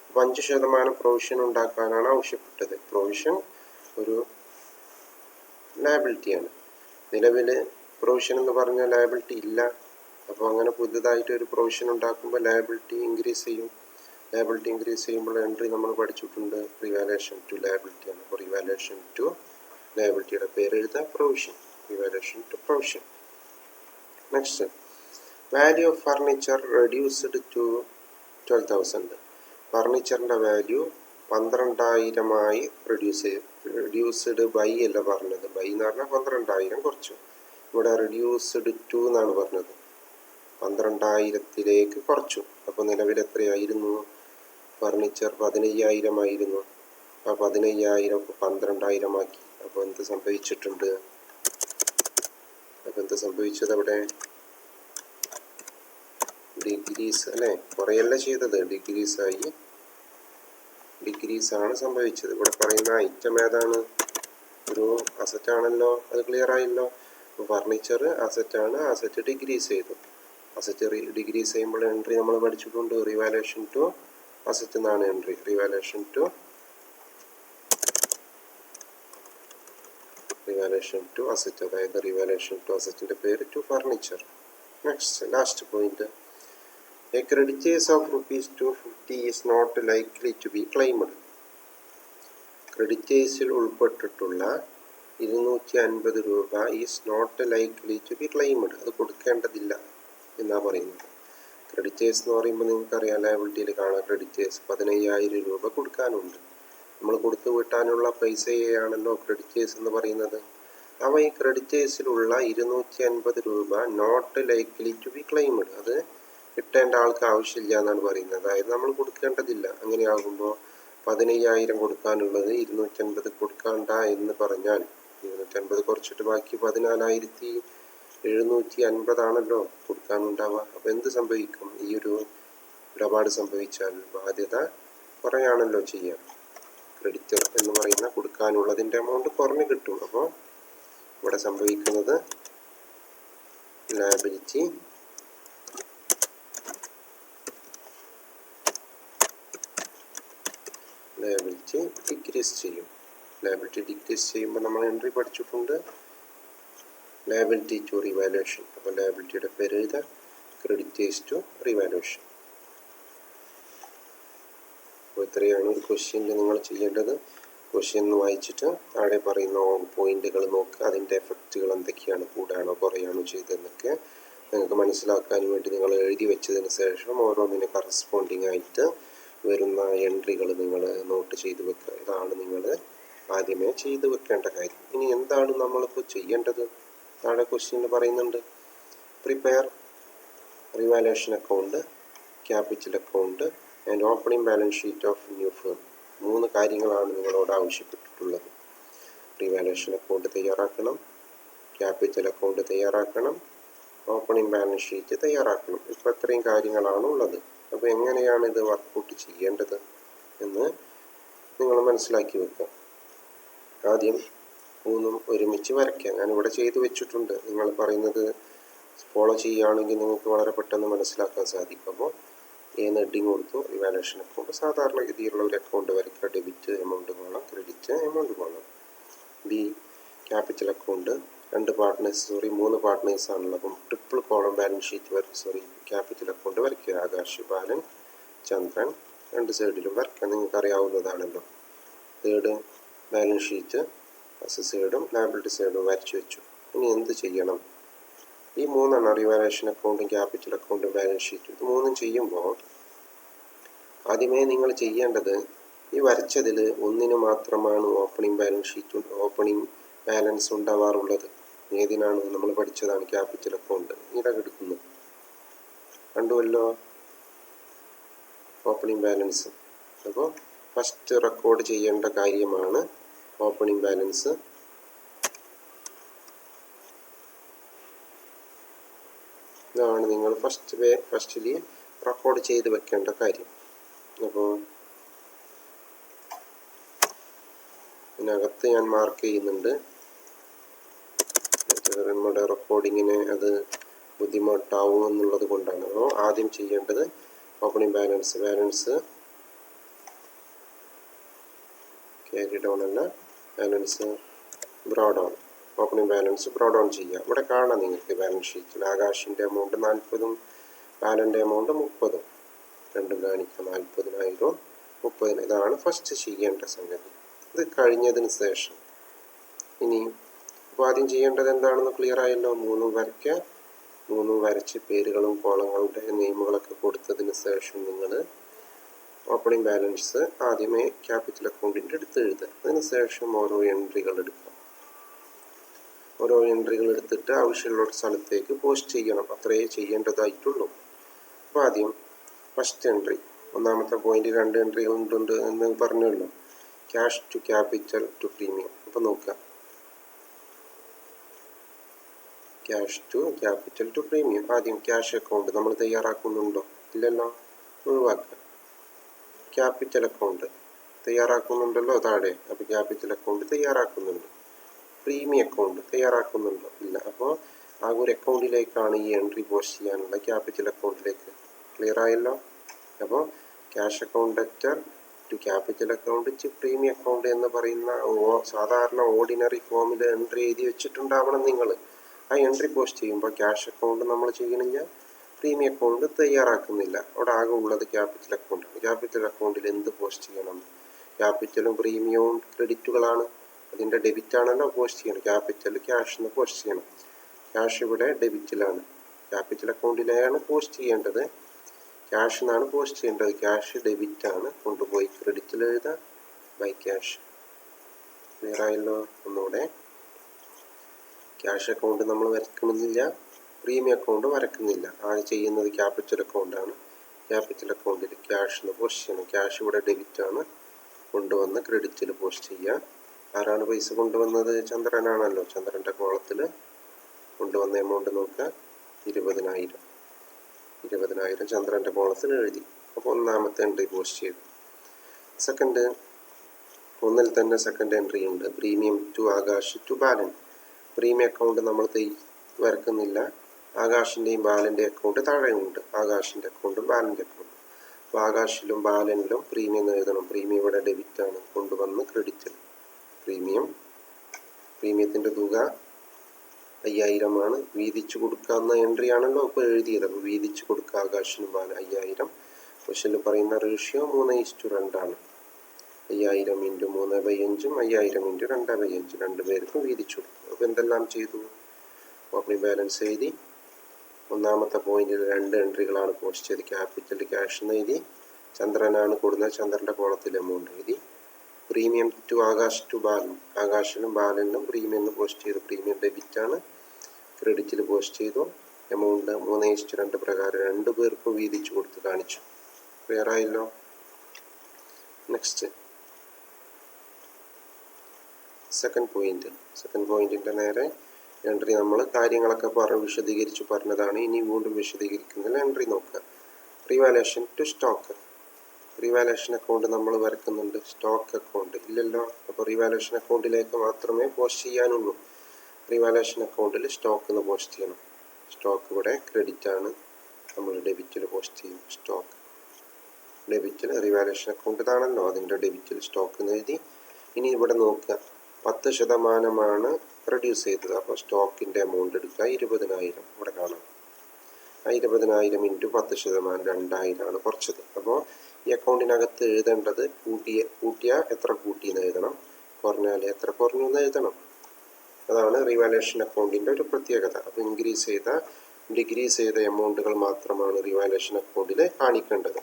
അപ്പോൾ 5% പ്രൊവിഷൻ ഉണ്ടാക്കാനാണ് ആവശ്യപ്പെട്ടത്. പ്രൊവിഷൻ ഒരു ലയബിലിറ്റിയാണ്. നിലവിൽ പ്രൊവിഷൻ എന്ന് പറഞ്ഞ ലയബിലിറ്റി ഇല്ല. അപ്പോൾ അങ്ങനെ പുതുതായിട്ട് ഒരു പ്രൊവിഷൻ ഉണ്ടാക്കുമ്പോൾ ലയബിലിറ്റി ഇൻക്രീസ് ചെയ്യും. ലയബിലിറ്റി ഇൻക്രീസ് ചെയ്യുമ്പോൾ എൻട്രി നമ്മൾ പഠിച്ചിട്ടുണ്ട്. റിവാലുവേഷൻ ടു ലയബിലിറ്റി ആണ്. അപ്പോൾ റിവാലുവേഷൻ ടു ലയബിലിറ്റിയുടെ പേര് എഴുതാം, provision. Revaluation to provision. Next, value of furniture reduced to 12,000. ഫർണിച്ചറിൻ്റെ വാല്യൂ 12,000 റെഡ്യൂസ്ഡ് ബൈ അല്ല പറഞ്ഞത്. ബൈ എന്ന് പറഞ്ഞാൽ 12,000 കുറച്ചു. ഇവിടെ റെഡ്യൂസ്ഡ് ടു എന്നാണ് പറഞ്ഞത്. 12,000 കുറച്ചു. അപ്പോൾ നിലവിൽ എത്രയായിരുന്നു? ഫർണിച്ചർ 15,000 ആയിരുന്നു. ആ 15,000 12,000 ആക്കി. അപ്പോൾ എന്ത് സംഭവിച്ചിട്ടുണ്ട്? അപ്പോൾ എന്ത് സംഭവിച്ചത്? അവിടെ ഡിക്രീസ് അല്ലേ? കുറയല്ല ചെയ്തത്, ഡിക്രീസ് ആണ് സംഭവിച്ചത്. ഇവിടെ പറയുന്ന ഐറ്റം ഏതാണ്? ഒരു അസറ്റ് ആണല്ലോ. അത് ക്ലിയർ ആയല്ലോ? ഫർണിച്ചർ അസറ്റ് ആണ്. അസറ്റ് ഡിക്രീസ് ചെയ്തു. അസറ്റ് ഡിക്രീസ് ചെയ്യുമ്പോൾ എൻട്രി നമ്മൾ പഠിച്ചിട്ടുണ്ട്. റിവാലുവേഷൻ ടു അസറ്റ് എന്നാണ് എൻട്രി. റിവാലുവേഷൻ ടു അസറ്റ്, അതായത് റിവാലുവേഷൻ ടു അസറ്റിന്റെ പേര് to furniture. Next, last point, a creditors of ₹250 is not likely to be claimed. ക്രെഡിറ്റേഴ്സിൽ ഉൾപ്പെട്ടിട്ടുള്ള ₹250 is not likely to be claimed. അത് കൊടുക്കേണ്ടതില്ല എന്നാ പറയുന്നത്. ക്രെഡിറ്റേഴ്സ് എന്ന് പറയുമ്പോൾ നിങ്ങൾക്കറിയാം, ലയബിലിറ്റിയിൽ കാണാം ക്രെഡിറ്റേഴ്സ് 15,000 കൊടുക്കാനുണ്ട്. നമ്മൾ കൊടുത്തു വിട്ടാനുള്ള പൈസയാണല്ലോ ക്രെഡിറ്റേഴ്സ് എന്ന് പറയുന്നത്. അപ്പോൾ ഈ ക്രെഡിറ്റേഴ്സിലുള്ള ₹250 not likely to be claimed, അത് കിട്ടേണ്ട ആൾക്ക് ആവശ്യമില്ല എന്നാണ് പറയുന്നത്. അതായത് നമ്മൾ കൊടുക്കേണ്ടതില്ല. അങ്ങനെയാകുമ്പോൾ 15,000 കൊടുക്കാനുള്ളത് 250 കൊടുക്കാണ്ട എന്ന് പറഞ്ഞാൽ 250 കുറച്ചിട്ട് ബാക്കി 14,750 ആണല്ലോ കൊടുക്കാനുണ്ടാവുക. അപ്പോൾ എന്ത് സംഭവിക്കും? ഈ ഒരു ഇടപാട് സംഭവിച്ചാൽ ബാധ്യത കുറയാണല്ലോ ചെയ്യുക. ക്രെഡിറ്റർ എന്ന് പറയുന്ന കൊടുക്കാനുള്ളതിൻ്റെ എമൗണ്ട് കുറഞ്ഞ് കിട്ടും. അപ്പോൾ ഇവിടെ സംഭവിക്കുന്നത് ലയബിലിറ്റി ഡിക്രീസ് ചെയ്യും. ലയബിലിറ്റി ഡിക്രീസ് ചെയ്യുമ്പോൾ നമ്മൾ എൻട്രി പഠിച്ചിട്ടുണ്ട്, ലയബിലിറ്റി ടു റിവാലുവേഷൻ. അപ്പോൾ ലയബിലിറ്റിയുടെ പേര് എഴുതാം, ക്രെഡിറ്റേഴ്സ് ടു റിവാലുവേഷൻ. അപ്പോൾ ഇത്രയാണ് ഒരു ക്വസ്റ്റ്യനിൽ നിങ്ങൾ ചെയ്യേണ്ടത്. ക്വസ്റ്റ്യൻ വായിച്ചിട്ട് താഴെ പറയുന്ന പോയിന്റുകൾ നോക്കുക, അതിൻ്റെ എഫക്റ്റുകൾ എന്തൊക്കെയാണ്, കൂടാണോ കുറയാണോ ചെയ്തതെന്നൊക്കെ നിങ്ങൾക്ക് മനസ്സിലാക്കാൻ വേണ്ടി നിങ്ങൾ എഴുതി വെച്ചതിന് ശേഷം ഓരോന്നിന് കറസ്പോണ്ടിങ് ആയിട്ട് വരുന്ന എൻട്രികൾ നിങ്ങൾ നോട്ട് ചെയ്ത് വെക്കുക. ഇതാണ് നിങ്ങൾ ആദ്യമേ ചെയ്ത് വെക്കേണ്ട കാര്യം. ഇനി എന്താണ് നമ്മളിപ്പോൾ ചെയ്യേണ്ടത്? താഴെ ക്വസ്റ്റ്യനിൽ പറയുന്നുണ്ട്, prepare revaluation account, capital account and opening balance sheet of new firm. 3 കാര്യങ്ങളാണ് നിങ്ങളോട് ആവശ്യപ്പെട്ടിട്ടുള്ളത്. റിവാലുവേഷൻ അക്കൗണ്ട് തയ്യാറാക്കണം, ക്യാപിറ്റൽ അക്കൗണ്ട് തയ്യാറാക്കണം, ഓപ്പണിംഗ് ബാലൻസ് ഷീറ്റ് തയ്യാറാക്കണം. ഇപ്പോൾ ഇത്രയും കാര്യങ്ങളാണ് ഉള്ളത്. അപ്പോൾ എങ്ങനെയാണ് ഇത് വർക്കൗട്ട് ചെയ്യേണ്ടത് എന്ന് നിങ്ങൾ മനസ്സിലാക്കി വെക്കുക. ആദ്യം 3 ഒരുമിച്ച് വരയ്ക്കുക. ഞാനിവിടെ ചെയ്തു വെച്ചിട്ടുണ്ട്. നിങ്ങൾ പറയുന്നത് ഫോളോ ചെയ്യുകയാണെങ്കിൽ നിങ്ങൾക്ക് വളരെ പെട്ടെന്ന് മനസ്സിലാക്കാൻ സാധിക്കും. അപ്പോൾ ഹെഡിങ് കൊടുത്തു, റിവാലുവേഷൻ അക്കൗണ്ട്. സാധാരണ രീതിയിലുള്ള ഒരു അക്കൗണ്ട് വരയ്ക്കുക. ഡെബിറ്റ് എമൗണ്ട് വേണം, ക്രെഡിറ്റ് എമൗണ്ട് വേണം. ബി ക്യാപിറ്റൽ അക്കൗണ്ട്, 3 പാർട്ട്നേഴ്സ് ആണല്ലോ. അപ്പം triple column balance sheet capital account വരയ്ക്കുക. ആകാശ്, ബാലൻ, ചന്ദ്രൻ 2 സൈഡിലും വരയ്ക്കുക, നിങ്ങൾക്ക് അറിയാവുന്നതാണല്ലോ. തേർഡ് ബാലൻസ് ഷീറ്റ് അസറ്റ് സൈഡും ലയബിലിറ്റി സൈഡും വരച്ചു വെച്ചു. ഇനി എന്ത് ചെയ്യണം? ഈ 3 റിവാലുവേഷൻ അക്കൗണ്ടും ക്യാപിറ്റൽ അക്കൗണ്ടും ബാലൻസ് ഷീറ്റും, ഇത് 3 ചെയ്യുമ്പോൾ ആദ്യമേ നിങ്ങൾ ചെയ്യേണ്ടത്, ഈ വരച്ചതിൽ ഒന്നിന് മാത്രമാണ് ഓപ്പണിംഗ് ബാലൻസ് ഉണ്ടാവാറുള്ളത്. ഏതിനാണ്? നമ്മൾ പഠിച്ചതാണ് ക്യാപിറ്റൽ അക്കൗണ്ട്. ഇടകെടുക്കുന്നു കണ്ടുവല്ലോ ഓപ്പണിംഗ് ബാലൻസ്. അപ്പോൾ ഫസ്റ്റ് റെക്കോർഡ് ചെയ്യേണ്ട കാര്യമാണ് ഓപ്പണിംഗ് ബാലൻസ്. ഇതാണ് നിങ്ങൾ ഫസ്റ്റിൽ റെക്കോർഡ് ചെയ്ത് വെക്കേണ്ട കാര്യം. അപ്പോൾ ഇതിനകത്ത് ഞാൻ മാർക്ക് ചെയ്യുന്നുണ്ട്. നമ്മുടെ റെക്കോർഡിങ്ങിന് അത് ബുദ്ധിമുട്ടാവും എന്നുള്ളത് കൊണ്ടാണ്. അപ്പോൾ ആദ്യം ചെയ്യേണ്ടത് ഓപ്പണിംഗ് ബാലൻസ് ക്യാരി ഡൗൺ അല്ല, balance broad on. Opening balance broad on ചെയ്യുക. ഇവിടെ കാണാം നിങ്ങൾക്ക് ബാലൻസ് ഷീറ്റിൽ ആകാശിൻ്റെ എമൗണ്ട് 40ഉം ബാലൻ്റെ എമൗണ്ട് 30ഉം രണ്ടും കാണിക്കാം. 40,000 30,000. ഇതാണ് ഫസ്റ്റ് ചെയ്യേണ്ട സംഗതി. ഇത് കഴിഞ്ഞതിന് ശേഷം ഇനി അപ്പോൾ ആദ്യം ചെയ്യേണ്ടത് എന്താണെന്ന് ക്ലിയർ ആയല്ലോ. 3 വരയ്ക്കുക. 3 വരച്ച് പേരുകളും കോളങ്ങളുടെ നെയിമുകളൊക്കെ കൊടുത്തതിന് ശേഷം നിങ്ങൾ ഓപ്പണിംഗ് ബാലൻസ് ആദ്യമേ ക്യാപിറ്റൽ അക്കൗണ്ടിൻ്റെ അടുത്ത് എഴുതുക. അതിന് ശേഷം ഓരോ എൻട്രികൾ എടുക്കുക. ഓരോ എൻട്രികൾ എടുത്തിട്ട് ആവശ്യമുള്ള സ്ഥലത്തേക്ക് പോസ്റ്റ് ചെയ്യണം. അത്രയേ ചെയ്യേണ്ടതായിട്ടുള്ളൂ. അപ്പോൾ ആദ്യം ഫസ്റ്റ് എൻട്രി, ഒന്നാമത്തെ പോയിന്റ് 2 എൻട്രികൾ ഉണ്ട് എന്ന് പറഞ്ഞല്ലോ. Cash to capital to premium. അപ്പോൾ നോക്കുക, cash to capital to premium. ആദ്യം ക്യാഷ് അക്കൗണ്ട് നമ്മൾ തയ്യാറാക്കുന്നുണ്ടോ? ഇല്ലല്ലോ, ഒഴിവാക്കുക. ക്യാപിറ്റൽ അക്കൗണ്ട് തയ്യാറാക്കുന്നുണ്ടല്ലോ താഴെ. അപ്പോൾ ക്യാപിറ്റൽ അക്കൗണ്ട് തയ്യാറാക്കുന്നുണ്ട്. പ്രീമിയം അക്കൗണ്ട് തയ്യാറാക്കുന്നുണ്ടോ? ഇല്ല. അപ്പോൾ ആ ഒരു അക്കൗണ്ടിലേക്കാണ് ഈ എൻട്രി പോസ്റ്റ് ചെയ്യാനുള്ള, ക്യാപിറ്റൽ അക്കൗണ്ടിലേക്ക്. ക്ലിയർ ആയല്ലോ? അപ്പോൾ cash account to capital account to premium account എന്ന് പറയുന്ന സാധാരണ ഓർഡിനറി ഫോമിൽ എൻട്രി എഴുതി വെച്ചിട്ടുണ്ടാവണം നിങ്ങൾ. ആ എൻട്രി പോസ്റ്റ് ചെയ്യുമ്പോൾ ക്യാഷ് അക്കൗണ്ട് നമ്മൾ ചെയ്യണില്ല, പ്രീമിയം അക്കൗണ്ട് തയ്യാറാക്കുന്നില്ല. അവിടെ ആകെ ഉള്ളത് ക്യാപിറ്റൽ അക്കൗണ്ട്. ക്യാപിറ്റൽ അക്കൗണ്ടിൽ എന്ത് പോസ്റ്റ് ചെയ്യണം? ക്യാപിറ്റലും പ്രീമിയവും ക്രെഡിറ്റുകളാണ്. അതിൻ്റെ ഡെബിറ്റാണല്ലോ പോസ്റ്റ് ചെയ്യണം. ക്യാപിറ്റൽ ക്യാഷ് എന്ന് പോസ്റ്റ് ചെയ്യണം. ക്യാഷ് ഇവിടെ ഡെബിറ്റിലാണ്, ക്യാപിറ്റൽ അക്കൗണ്ടിലാണ് പോസ്റ്റ് ചെയ്യേണ്ടത്. ക്യാഷ് എന്നാണ് പോസ്റ്റ് ചെയ്യേണ്ടത്. ക്യാഷ് ഡെബിറ്റാണ്, കൊണ്ടുപോയി ക്രെഡിറ്റിൽ എഴുതുക, ബൈ ക്യാഷ്. ക്ലിയർ ആയല്ലോ? ഒന്നുകൂടെ, ക്യാഷ് അക്കൗണ്ട് നമ്മൾ വരയ്ക്കണമെന്നില്ല, പ്രീമിയം അക്കൗണ്ട് വരയ്ക്കുന്നില്ല. ആദ്യം ചെയ്യുന്നത് ക്യാപിറ്റൽ അക്കൗണ്ടാണ്. ക്യാപിറ്റൽ അക്കൗണ്ടിൽ ക്യാഷ് എന്ന് പോസ്റ്റ് ചെയ്യണം. ക്യാഷ് ഇവിടെ ഡെബിറ്റാണ്, കൊണ്ടുവന്ന് ക്രെഡിറ്റിൽ പോസ്റ്റ് ചെയ്യുക. ആരാണ് പൈസ കൊണ്ടുവന്നത്? ചന്ദ്രനാണല്ലോ. ചന്ദ്രൻ്റെ കോളത്തിൽ കൊണ്ടുവന്ന എമൗണ്ട് നോക്കുക, 20,000. 20,000 ചന്ദ്രൻ്റെ കോളത്തിൽ എഴുതി. അപ്പോൾ ഒന്നാമത്തെ എൻട്രി പോസ്റ്റ് ചെയ്തു. സെക്കൻഡ് ഒന്നിൽ തന്നെ സെക്കൻഡ് എൻട്രി ഉണ്ട്. Premium to Akash to Balan. Premium account നമ്മൾ വരക്കുന്നില്ല. ആകാശിൻ്റെയും ബാലൻ്റെ അക്കൗണ്ട് താഴെയുണ്ട്. ആകാശിൻ്റെ അക്കൗണ്ടും ബാലൻ്റെ അക്കൗണ്ടും. അപ്പോൾ ആകാശിലും ബാലനിലും പ്രീമിയം എഴുതണം. പ്രീമിയം ഇവിടെ ഡെബിറ്റാണ്, കൊണ്ടുവന്ന് ക്രെഡിറ്റ്. പ്രീമിയത്തിൻ്റെ തുക 5000 വീതിച്ചു കൊടുക്കാവുന്ന എൻട്രി ആണല്ലോ ഇപ്പോൾ എഴുതിയത്. അപ്പോൾ വീതിച്ചു കൊടുക്കുക ആകാശിനും ബാല 5000. ക്വസ്റ്റ്യനിൽ പറയുന്ന റേഷ്യോ 3:2 5000 × 3/5 5000 × 2/5 രണ്ട് പേർക്കും വീതിച്ചു കൊടുക്കും. അപ്പോൾ എന്തെല്ലാം ചെയ്തു? ഓപ്പണിംഗ് ബാലൻസ് എഴുതി. ഒന്നാമത്തെ പോയിന്റിൽ 2 എൻട്രികളാണ് പോസ്റ്റ് ചെയ്ത്. ക്യാപിറ്റൽ ക്യാഷ് എന്ന് എഴുതി. ചന്ദ്രനാണ് കൊടുക്കുന്നത്, ചന്ദ്രൻ്റെ കോളത്തിൽ എമൗണ്ട് എഴുതി. Premium to Akash to Balan. ആകാശിനും ബാലനും പ്രീമിയം എന്ന് പോസ്റ്റ് ചെയ്തു. പ്രീമിയം ഡെബിറ്റാണ്, ക്രെഡിറ്റിൽ പോസ്റ്റ് ചെയ്തു. എമൗണ്ട് 3:2 പ്രകാരം 2 പേർക്കും വീതിച്ചു കൊടുത്ത് കാണിച്ചു. ക്ലിയർ ആയല്ലോ? നെക്സ്റ്റ് സെക്കൻഡ് പോയിന്റിൻ്റെ നേരെ എൻട്രി നമ്മൾ കാര്യങ്ങളൊക്കെ വിശദീകരിച്ച് പറഞ്ഞതാണ്. ഇനി വീണ്ടും വിശദീകരിക്കുന്നതിൽ എൻട്രി നോക്കുക. Revaluation to stock. Revaluation account നമ്മൾ വരക്കുന്നുണ്ട്, സ്റ്റോക്ക് അക്കൗണ്ട് ഇല്ലല്ലോ. അപ്പോൾ റിവാലേഷൻ അക്കൗണ്ടിലേക്ക് മാത്രമേ പോസ്റ്റ് ചെയ്യാനുള്ളൂ. റിവാലേഷൻ അക്കൗണ്ടിൽ സ്റ്റോക്ക് എന്ന് പോസ്റ്റ് ചെയ്യണം. സ്റ്റോക്ക് ഇവിടെ ക്രെഡിറ്റ് ആണ്, നമ്മൾ ഡെബിറ്റിൽ പോസ്റ്റ് ചെയ്യും. സ്റ്റോക്ക് ഡെബിറ്റിൽ റിവാലേഷൻ അക്കൗണ്ട് ഇതാണല്ലോ, അതിൻ്റെ ഡെബിറ്റിൽ സ്റ്റോക്ക് എന്ന് എഴുതി. ഇനി ഇവിടെ നോക്കുക, 10% റെഡ്യൂസ് ചെയ്തത്. അപ്പോൾ സ്റ്റോക്കിൻ്റെ എമൗണ്ട് എടുക്കുക 20000. ഇവിടെ കാണാം 20000 × 10% 2000 കുറച്ചത്. അപ്പോൾ ഈ അക്കൗണ്ടിനകത്ത് എഴുതേണ്ടത് കൂട്ടിയാൽ എത്ര കൂട്ടിയെന്ന് എഴുതണം, കുറഞ്ഞാൽ എത്ര കുറഞ്ഞു എന്ന് എഴുതണം. അതാണ് റിവാലേഷൻ അക്കൗണ്ടിൻ്റെ ഒരു പ്രത്യേകത. അപ്പോൾ ഡിക്രീസ് ചെയ്ത എമൗണ്ടുകൾ മാത്രമാണ് റിവാലേഷൻ അക്കൗണ്ടിൽ കാണിക്കേണ്ടത്.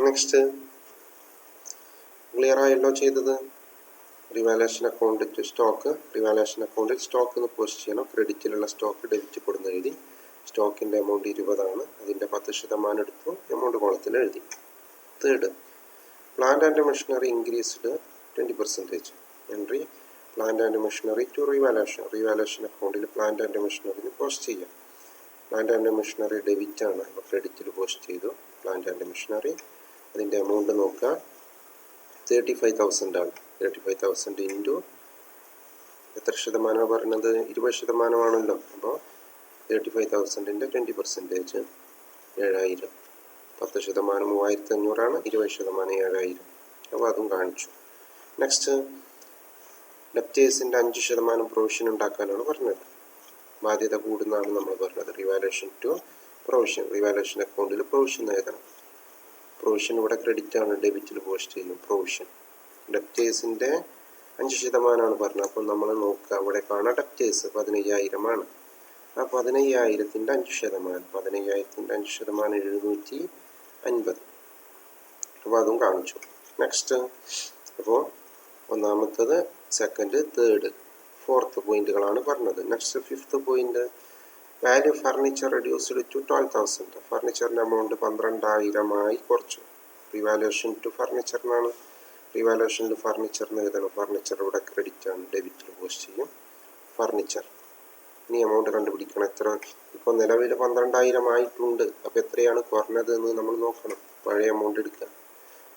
നെക്സ്റ്റ് ക്ലിയർ ആയല്ലോ ചെയ്തത്? Revaluation account to stock. Revaluation അക്കൗണ്ടിൽ സ്റ്റോക്ക് എന്ന് പോസ്റ്റ് ചെയ്യണം. ക്രെഡിറ്റിലുള്ള സ്റ്റോക്ക് ഡെബിറ്റ് കൊടുന്ന് എഴുതി. സ്റ്റോക്കിൻ്റെ എമൗണ്ട് 20 അതിൻ്റെ 10% എടുത്തു, എമൗണ്ട് കോളത്തിൽ എഴുതി. Third, plant and machinery increased 20%. Entry plant and machinery to revaluation അക്കൗണ്ടിൽ പ്ലാന്റ് ആൻഡ് മെഷീനറിന് പോസ്റ്റ് ചെയ്യാം. പ്ലാന്റ് ആൻഡ് മെഷീനറി ഡെബിറ്റാണ്, അപ്പോൾ ക്രെഡിറ്റിൽ പോസ്റ്റ് ചെയ്തു. പ്ലാന്റ് ആൻഡ് മെഷീനറി അതിൻ്റെ എമൗണ്ട് നോക്കുക 35,000 35,000 ഇൻറ്റു എത്ര ശതമാനമാണ് പറഞ്ഞത്? 20% അപ്പോൾ 35,000ൻ്റെ 20% 7000. 10% 3500 20% 7000. അപ്പോൾ അതും കാണിച്ചു. നെക്സ്റ്റ് ഡെപ്റ്റേഴ്സിൻ്റെ 5% പ്രൊവിഷൻ ഉണ്ടാക്കാനാണ് പറഞ്ഞത്. ബാധ്യത കൂടുന്നതാണ് നമ്മൾ പറഞ്ഞത്. Revaluation to provision. റിവാലേഷൻ അക്കൗണ്ടിൽ പ്രൊവിഷൻ എഴുതണം. പ്രൊവിഷൻ ഇവിടെ ക്രെഡിറ്റ് ആണ്, ഡെബിറ്റിൽ പോസ്റ്റ് ചെയ്യും. പ്രൊവിഷൻ ഡെപ്റ്റേഴ്സിൻ്റെ 5% പറഞ്ഞത്. അപ്പോൾ നമ്മൾ നോക്കുക, അവിടെ കാണാം ഡെപ്റ്റേഴ്സ് 15,000. ആ 15,000ൻ്റെ 5%. 15,000ൻ്റെ 5% 750. അപ്പോൾ അതും കാണിച്ചു. നെക്സ്റ്റ് അപ്പോൾ ഒന്നാമത്തത്, സെക്കൻഡ്, തേർഡ്, ഫോർത്ത് പോയിന്റുകളാണ് പറഞ്ഞത്. Next fifth point, value furniture reduced to 12,000. ഫർണിച്ചറിൻ്റെ എമൗണ്ട് 12,000 കുറച്ചു. Revaluation to ഫർണിച്ചറിനാണ്. റിവാലുവേഷനിൽ ഫർണിച്ചറിന് എഴുതണം. ഫർണിച്ചർ ഇവിടെ ക്രെഡിറ്റ് ആണ്, ഡെബിറ്റിൽ പോസ്റ്റ് ചെയ്യും. ഫർണിച്ചർ ഇനി എമൗണ്ട് കണ്ടുപിടിക്കണം. എത്ര ഇപ്പോൾ നിലവിൽ 12,000 ആയിട്ടുണ്ട്. അപ്പോൾ എത്രയാണ് കുറഞ്ഞത് എന്ന് നമ്മൾ നോക്കണം. പഴയ എമൗണ്ട് എടുക്കുക.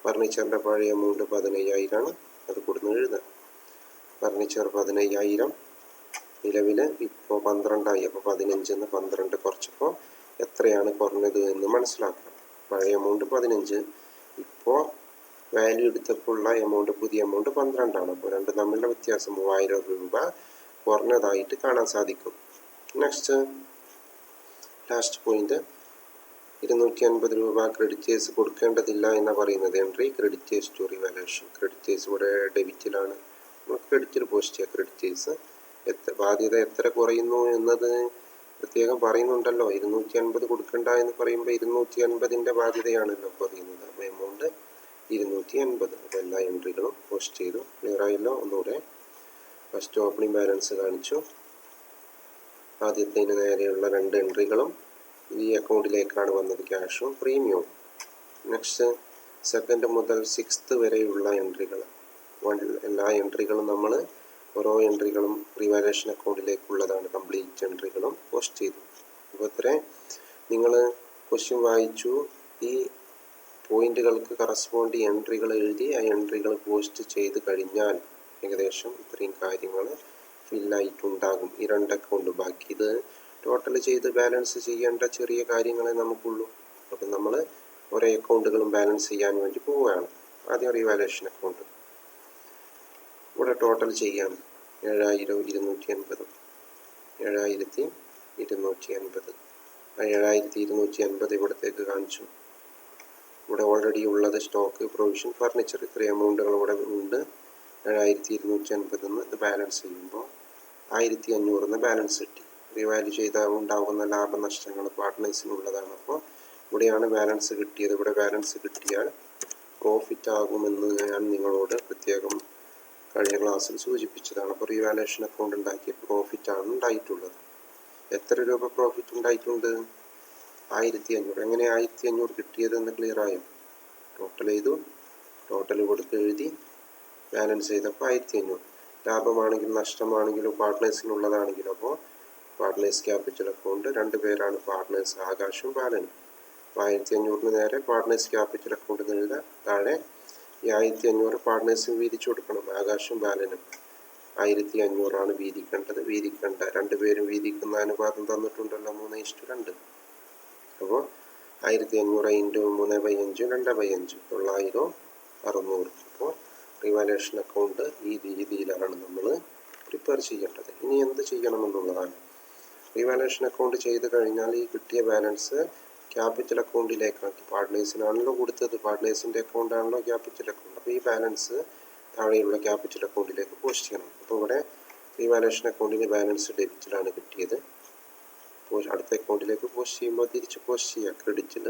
ഫർണിച്ചറിൻ്റെ പഴയ എമൗണ്ട് 15,000. അത് കൊടുന്ന് എഴുതാം. ഫർണിച്ചർ 15,000, നിലവിൽ ഇപ്പോൾ 12,000. അപ്പോൾ 15 12 കുറച്ചപ്പോൾ എത്രയാണ് കുറഞ്ഞത് എന്ന് മനസ്സിലാക്കണം. പഴയ എമൗണ്ട് 15, ഇപ്പോൾ വാല്യൂ എടുത്തപ്പോൾ ഉള്ള എമൗണ്ട്, പുതിയ എമൗണ്ട് 12. അപ്പോൾ രണ്ടും തമ്മിലുള്ള വ്യത്യാസം 3000 രൂപ കുറഞ്ഞതായിട്ട് കാണാൻ സാധിക്കും. നെക്സ്റ്റ് ലാസ്റ്റ് പോയിന്റ്, 250 രൂപ ക്രെഡിറ്റേഴ്സ് കൊടുക്കേണ്ടതില്ല എന്ന് പറയുന്നത്. Entry creditors to revaluation. Creditors ഇവിടെ ഡെബിറ്റിലാണ്, നമ്മൾ ക്രെഡിറ്റിൽ പോസ്റ്റ് ചെയ്യുക. ക്രെഡിറ്റേഴ്സ് ബാധ്യത എത്ര കുറയുന്നു എന്നത് പ്രത്യേകം പറയുന്നുണ്ടല്ലോ. 250 കൊടുക്കണ്ട എന്ന് പറയുമ്പോൾ 250ൻ്റെ ബാധ്യതയാണല്ലോ പറയുന്നത്. അപ്പോൾ എമൗണ്ട് 250. അപ്പോൾ എല്ലാ എൻട്രികളും പോസ്റ്റ് ചെയ്തു. ക്ലിയർ ആയല്ലോ? ഒന്നുകൂടെ ഫസ്റ്റ് ഓപ്പണിംഗ് ബാലൻസ് കാണിച്ചു. ആദ്യത്തിന് നേരെയുള്ള 2 എൻട്രികളും ഈ അക്കൗണ്ടിലേക്കാണ് വന്നത്, ക്യാഷും പ്രീമിയവും. നെക്സ്റ്റ് സെക്കൻഡ് മുതൽ 6th വരെയുള്ള എൻട്രികൾ, എല്ലാ എൻട്രികളും നമ്മൾ ഓരോ എൻട്രികളും റിവാലുവേഷൻ അക്കൗണ്ടിലേക്കുള്ളതാണ്. കംപ്ലീറ്റ് എൻട്രികളും പോസ്റ്റ് ചെയ്തു. അപ്പോൾ ഇത്രേ നിങ്ങൾ ക്വസ്റ്റ്യൻ വായിച്ചു. ഈ പോയിന്റുകൾക്ക് കറസ്പോണ്ട് എൻട്രികൾ എഴുതി ആ എൻട്രികൾ പോസ്റ്റ് ചെയ്ത് കഴിഞ്ഞാൽ ഏകദേശം ഇത്രയും കാര്യങ്ങൾ ഫില്ലായിട്ടുണ്ടാകും. ഈ 2 അക്കൗണ്ട്. ബാക്കി ഇത് ടോട്ടൽ ചെയ്ത് ബാലൻസ് ചെയ്യേണ്ട ചെറിയ കാര്യങ്ങളെ നമുക്കുള്ളൂ. അപ്പം നമ്മൾ ഓരോ അക്കൗണ്ടുകളും ബാലൻസ് ചെയ്യാൻ വേണ്ടി പോവുകയാണ്. ആദ്യം റിവാലുവേഷൻ അക്കൗണ്ട്. ഇവിടെ ടോട്ടൽ ചെയ്യാണ് 7250. 7250. ആ 7250 ഇവിടത്തേക്ക് കാണിച്ചു. ഇവിടെ ഓൾറെഡി ഉള്ളത് സ്റ്റോക്ക്, പ്രൊവിഷൻ, ഫർണിച്ചർ, ഇത്രയും എമൗണ്ടുകൾ ഇവിടെ ഉണ്ട്. 7250 ഇത് ബാലൻസ് ചെയ്യുമ്പോൾ 1500 ബാലൻസ് കിട്ടി. റിവാല്യൂ ചെയ്താൽ ഉണ്ടാകുന്ന ലാഭനഷ്ടങ്ങൾ പാർട്ട്നേഴ്സിനുള്ളതാണ്. അപ്പോൾ ഇവിടെയാണ് ബാലൻസ് കിട്ടിയത്. ഇവിടെ ബാലൻസ് കിട്ടിയാൽ പ്രോഫിറ്റ് ആകുമെന്ന് ഞാൻ നിങ്ങളോട് പ്രത്യേകം കഴിഞ്ഞ ക്ലാസ്സിൽ സൂചിപ്പിച്ചതാണ്. അപ്പോൾ റിവാലുവേഷൻ അക്കൗണ്ട് ഉണ്ടാക്കിയ പ്രോഫിറ്റാണ് ഉണ്ടായിട്ടുള്ളത്. എത്ര രൂപ പ്രോഫിറ്റ് ഉണ്ടായിട്ടുണ്ട്? 1500. എങ്ങനെ 1500 കിട്ടിയതെന്ന് ക്ലിയർ ആയോ? ടോട്ടൽ ചെയ്തു, ടോട്ടൽ കൊടുത്ത് എഴുതി, ബാലൻസ് ചെയ്തപ്പോൾ 1500. ലാഭമാണെങ്കിലും നഷ്ടമാണെങ്കിലും പാർട്ട്നേഴ്സിനുള്ളതാണെങ്കിലും. അപ്പോൾ പാർട്ട്നേഴ്സ് ക്യാപിറ്റൽ അക്കൗണ്ട് 2 പേരാണ് പാർട്ട്നേഴ്സ്, ആകാശും ബാലനും. അപ്പോൾ 1500 നേരെ പാർട്ട്നേഴ്സ് ക്യാപിറ്റൽ അക്കൗണ്ട് എഴുതാം. താഴെ ഈ 1500 പാർട്ട്നേഴ്സിന് വീതിച്ചു കൊടുക്കണം. ആകാശും ബാലനും 1500 വീതിക്കേണ്ടത്. വീതിക്കേണ്ട 2 പേരും വീതിക്കുന്ന അനുപാതം തന്നിട്ടുണ്ടല്ലോ, 3:2. അപ്പോൾ 1500 × 3/5 2/5 900 600. അപ്പോൾ റിവാലുവേഷൻ അക്കൗണ്ട് ഈ രീതിയിലാണ് നമ്മൾ പ്രിപ്പയർ ചെയ്യേണ്ടത്. ഇനി എന്ത് ചെയ്യണമെന്നുള്ളതാണ്. റിവാലുവേഷൻ അക്കൗണ്ട് ചെയ്ത് കഴിഞ്ഞാൽ ഈ കിട്ടിയ ബാലൻസ് ക്യാപിറ്റൽ അക്കൗണ്ടിലേക്കാക്കി. പാർട്ട്നേഴ്സിനാണല്ലോ കൊടുത്തത്, പാർട്ട്നേഴ്സിൻ്റെ അക്കൗണ്ടാണല്ലോ ക്യാപിറ്റൽ അക്കൗണ്ട്. അപ്പോൾ ഈ ബാലൻസ് താഴെയുള്ള ക്യാപിറ്റൽ അക്കൗണ്ടിലേക്ക് പോസ്റ്റ് ചെയ്യണം. അപ്പോൾ ഇവിടെ റിവാലുവേഷൻ അക്കൗണ്ടിന് ബാലൻസ് ഡെബിറ്റിലാണ് കിട്ടിയത്. അടുത്ത അക്കൗണ്ടിലേക്ക് പോസ്റ്റ് ചെയ്യുമ്പോൾ തിരിച്ച് പോസ്റ്റ് ചെയ്യുക ക്രെഡിറ്റിൽ.